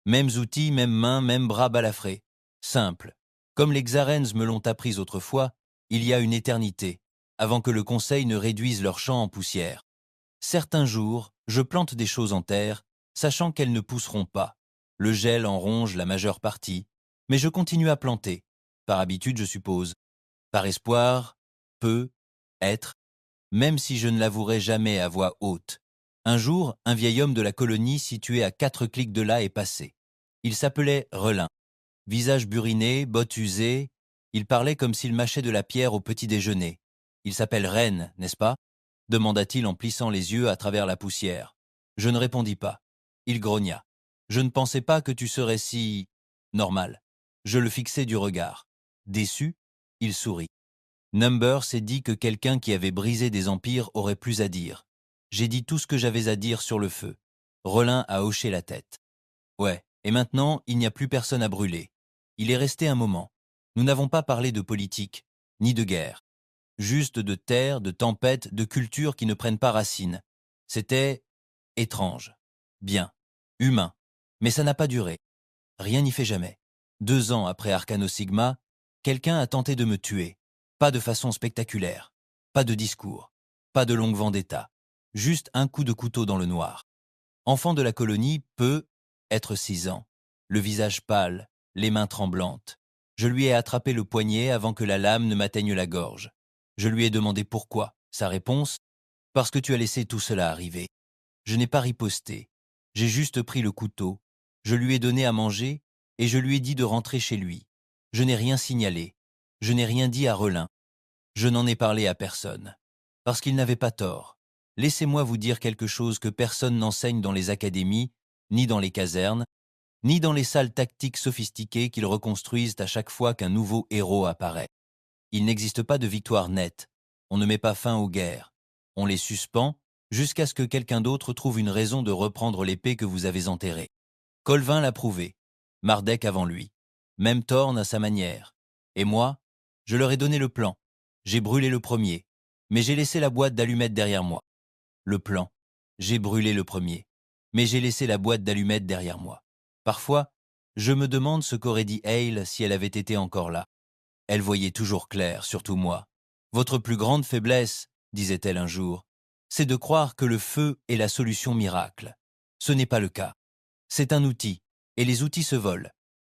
Mêmes outils, mêmes mains, mêmes bras balafrés. Simple. Comme les Xarens me l'ont appris autrefois, il y a une éternité, avant que le Conseil ne réduise leurs champs en poussière. Certains jours, je plante des choses en terre, sachant qu'elles ne pousseront pas. Le gel en ronge la majeure partie, mais je continue à planter. Par habitude, je suppose. Par espoir, peu, être, même si je ne l'avouerai jamais à voix haute. Un jour, un vieil homme de la colonie situé à 4 clics de là est passé. Il s'appelait Relin. Visage buriné, bottes usées, il parlait comme s'il mâchait de la pierre au petit déjeuner. Il s'appelle Rennes, n'est-ce pas? Demanda-t-il en plissant les yeux à travers la poussière. Je ne répondis pas. Il grogna. Je ne pensais pas que tu serais si... normal. Je le fixai du regard. Déçu, il sourit. Number s'est dit que quelqu'un qui avait brisé des empires aurait plus à dire. J'ai dit tout ce que j'avais à dire sur le feu. Relin a hoché la tête. Ouais, et maintenant, il n'y a plus personne à brûler. Il est resté un moment. Nous n'avons pas parlé de politique, ni de guerre. Juste de terre, de tempêtes, de cultures qui ne prennent pas racine. C'était étrange. Bien. Humain. Mais ça n'a pas duré. Rien n'y fait jamais. 2 ans après Arcano Sigma, quelqu'un a tenté de me tuer. Pas de façon spectaculaire. Pas de discours. Pas de longue vendetta. Juste un coup de couteau dans le noir. Enfant de la colonie peut être 6 ans. Le visage pâle, les mains tremblantes. Je lui ai attrapé le poignet avant que la lame ne m'atteigne la gorge. Je lui ai demandé pourquoi. Sa réponse: parce que tu as laissé tout cela arriver. Je n'ai pas riposté. J'ai juste pris le couteau. Je lui ai donné à manger et je lui ai dit de rentrer chez lui. Je n'ai rien signalé. Je n'ai rien dit à Relin. Je n'en ai parlé à personne. Parce qu'il n'avait pas tort. Laissez-moi vous dire quelque chose que personne n'enseigne dans les académies, ni dans les casernes, ni dans les salles tactiques sophistiquées qu'ils reconstruisent à chaque fois qu'un nouveau héros apparaît. Il n'existe pas de victoire nette. On ne met pas fin aux guerres. On les suspend jusqu'à ce que quelqu'un d'autre trouve une raison de reprendre l'épée que vous avez enterrée. Colvin l'a prouvé. Mardek avant lui. Même Thorn à sa manière. Et moi, je leur ai donné le plan. J'ai brûlé le premier. Mais j'ai laissé la boîte d'allumettes derrière moi. Le plan. J'ai brûlé le premier. Mais j'ai laissé la boîte d'allumettes derrière moi. Parfois, je me demande ce qu'aurait dit Hale si elle avait été encore là. Elle voyait toujours clair, surtout moi. Votre plus grande faiblesse, disait-elle un jour, c'est de croire que le feu est la solution miracle. Ce n'est pas le cas. C'est un outil, et les outils se volent.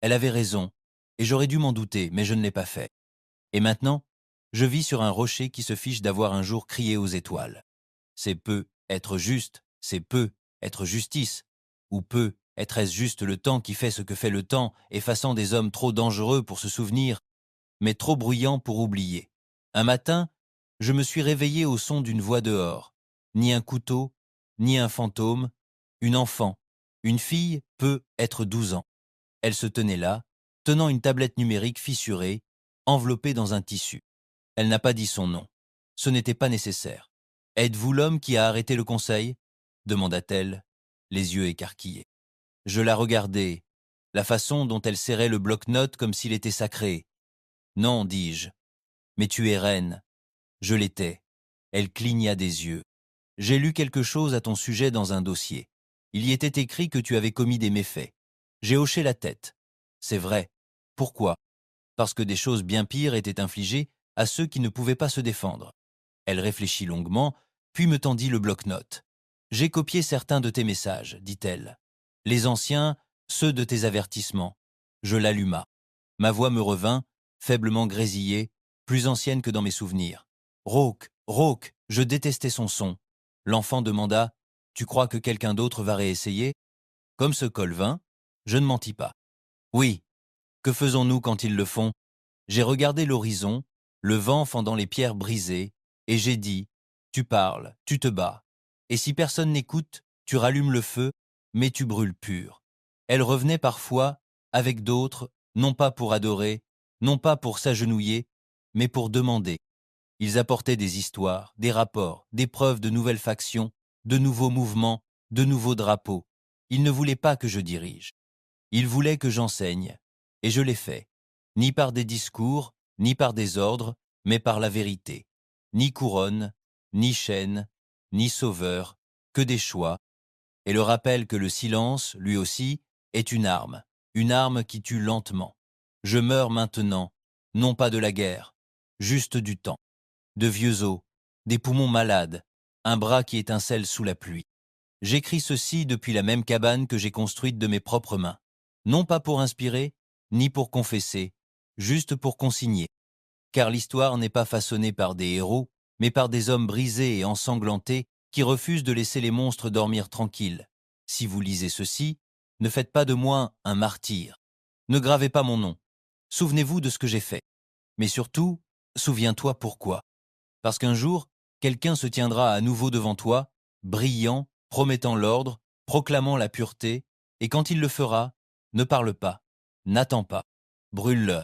Elle avait raison, et j'aurais dû m'en douter, mais je ne l'ai pas fait. Et maintenant, je vis sur un rocher qui se fiche d'avoir un jour crié aux étoiles. C'est peu être juste, c'est peu être justice, ou peu être-ce juste le temps qui fait ce que fait le temps, effaçant des hommes trop dangereux pour se souvenir, mais trop bruyants pour oublier. Un matin, je me suis réveillé au son d'une voix dehors. Ni un couteau, ni un fantôme, une enfant. Une fille peut être 12 ans. Elle se tenait là, tenant une tablette numérique fissurée, enveloppée dans un tissu. Elle n'a pas dit son nom. Ce n'était pas nécessaire. « Êtes-vous l'homme qui a arrêté le conseil ?» demanda-t-elle, les yeux écarquillés. Je la regardai, la façon dont elle serrait le bloc-notes comme s'il était sacré. « Non, dis-je. Mais tu es reine. » Je l'étais. Elle cligna des yeux. « J'ai lu quelque chose à ton sujet dans un dossier. Il y était écrit que tu avais commis des méfaits. » J'ai hoché la tête. « C'est vrai. Pourquoi ? Parce que des choses bien pires étaient infligées à ceux qui ne pouvaient pas se défendre. » Elle réfléchit longuement, puis me tendit le bloc-notes. « J'ai copié certains de tes messages, dit-elle. Les anciens, ceux de tes avertissements. » Je l'alluma. Ma voix me revint, faiblement grésillée, plus ancienne que dans mes souvenirs. « Rauque, rauque !» Je détestais son son. L'enfant demanda: « Tu crois que quelqu'un d'autre va réessayer ?» Comme ce Colvin, je ne mentis pas. « Oui. Que faisons-nous quand ils le font ?» J'ai regardé l'horizon, le vent fendant les pierres brisées, et j'ai dit: « Tu parles, tu te bats. Et si personne n'écoute, tu rallumes le feu, mais tu brûles pur. » Elle revenait parfois, avec d'autres, non pas pour adorer, non pas pour s'agenouiller, mais pour demander. Ils apportaient des histoires, des rapports, des preuves de nouvelles factions, de nouveaux mouvements, de nouveaux drapeaux. Ils ne voulaient pas que je dirige. Ils voulaient que j'enseigne, et je l'ai fait. Ni par des discours, ni par des ordres, mais par la vérité. Ni couronne, ni chaîne, ni sauveur, que des choix, et le rappel que le silence, lui aussi, est une arme qui tue lentement. Je meurs maintenant, non pas de la guerre, juste du temps. De vieux os, des poumons malades, un bras qui étincelle sous la pluie. J'écris ceci depuis la même cabane que j'ai construite de mes propres mains. Non pas pour inspirer, ni pour confesser, juste pour consigner. Car l'histoire n'est pas façonnée par des héros, mais par des hommes brisés et ensanglantés qui refusent de laisser les monstres dormir tranquilles. Si vous lisez ceci, ne faites pas de moi un martyr. Ne gravez pas mon nom. Souvenez-vous de ce que j'ai fait. Mais surtout, souviens-toi pourquoi. Parce qu'un jour, quelqu'un se tiendra à nouveau devant toi, brillant, promettant l'ordre, proclamant la pureté, et quand il le fera, ne parle pas, n'attends pas, brûle-le.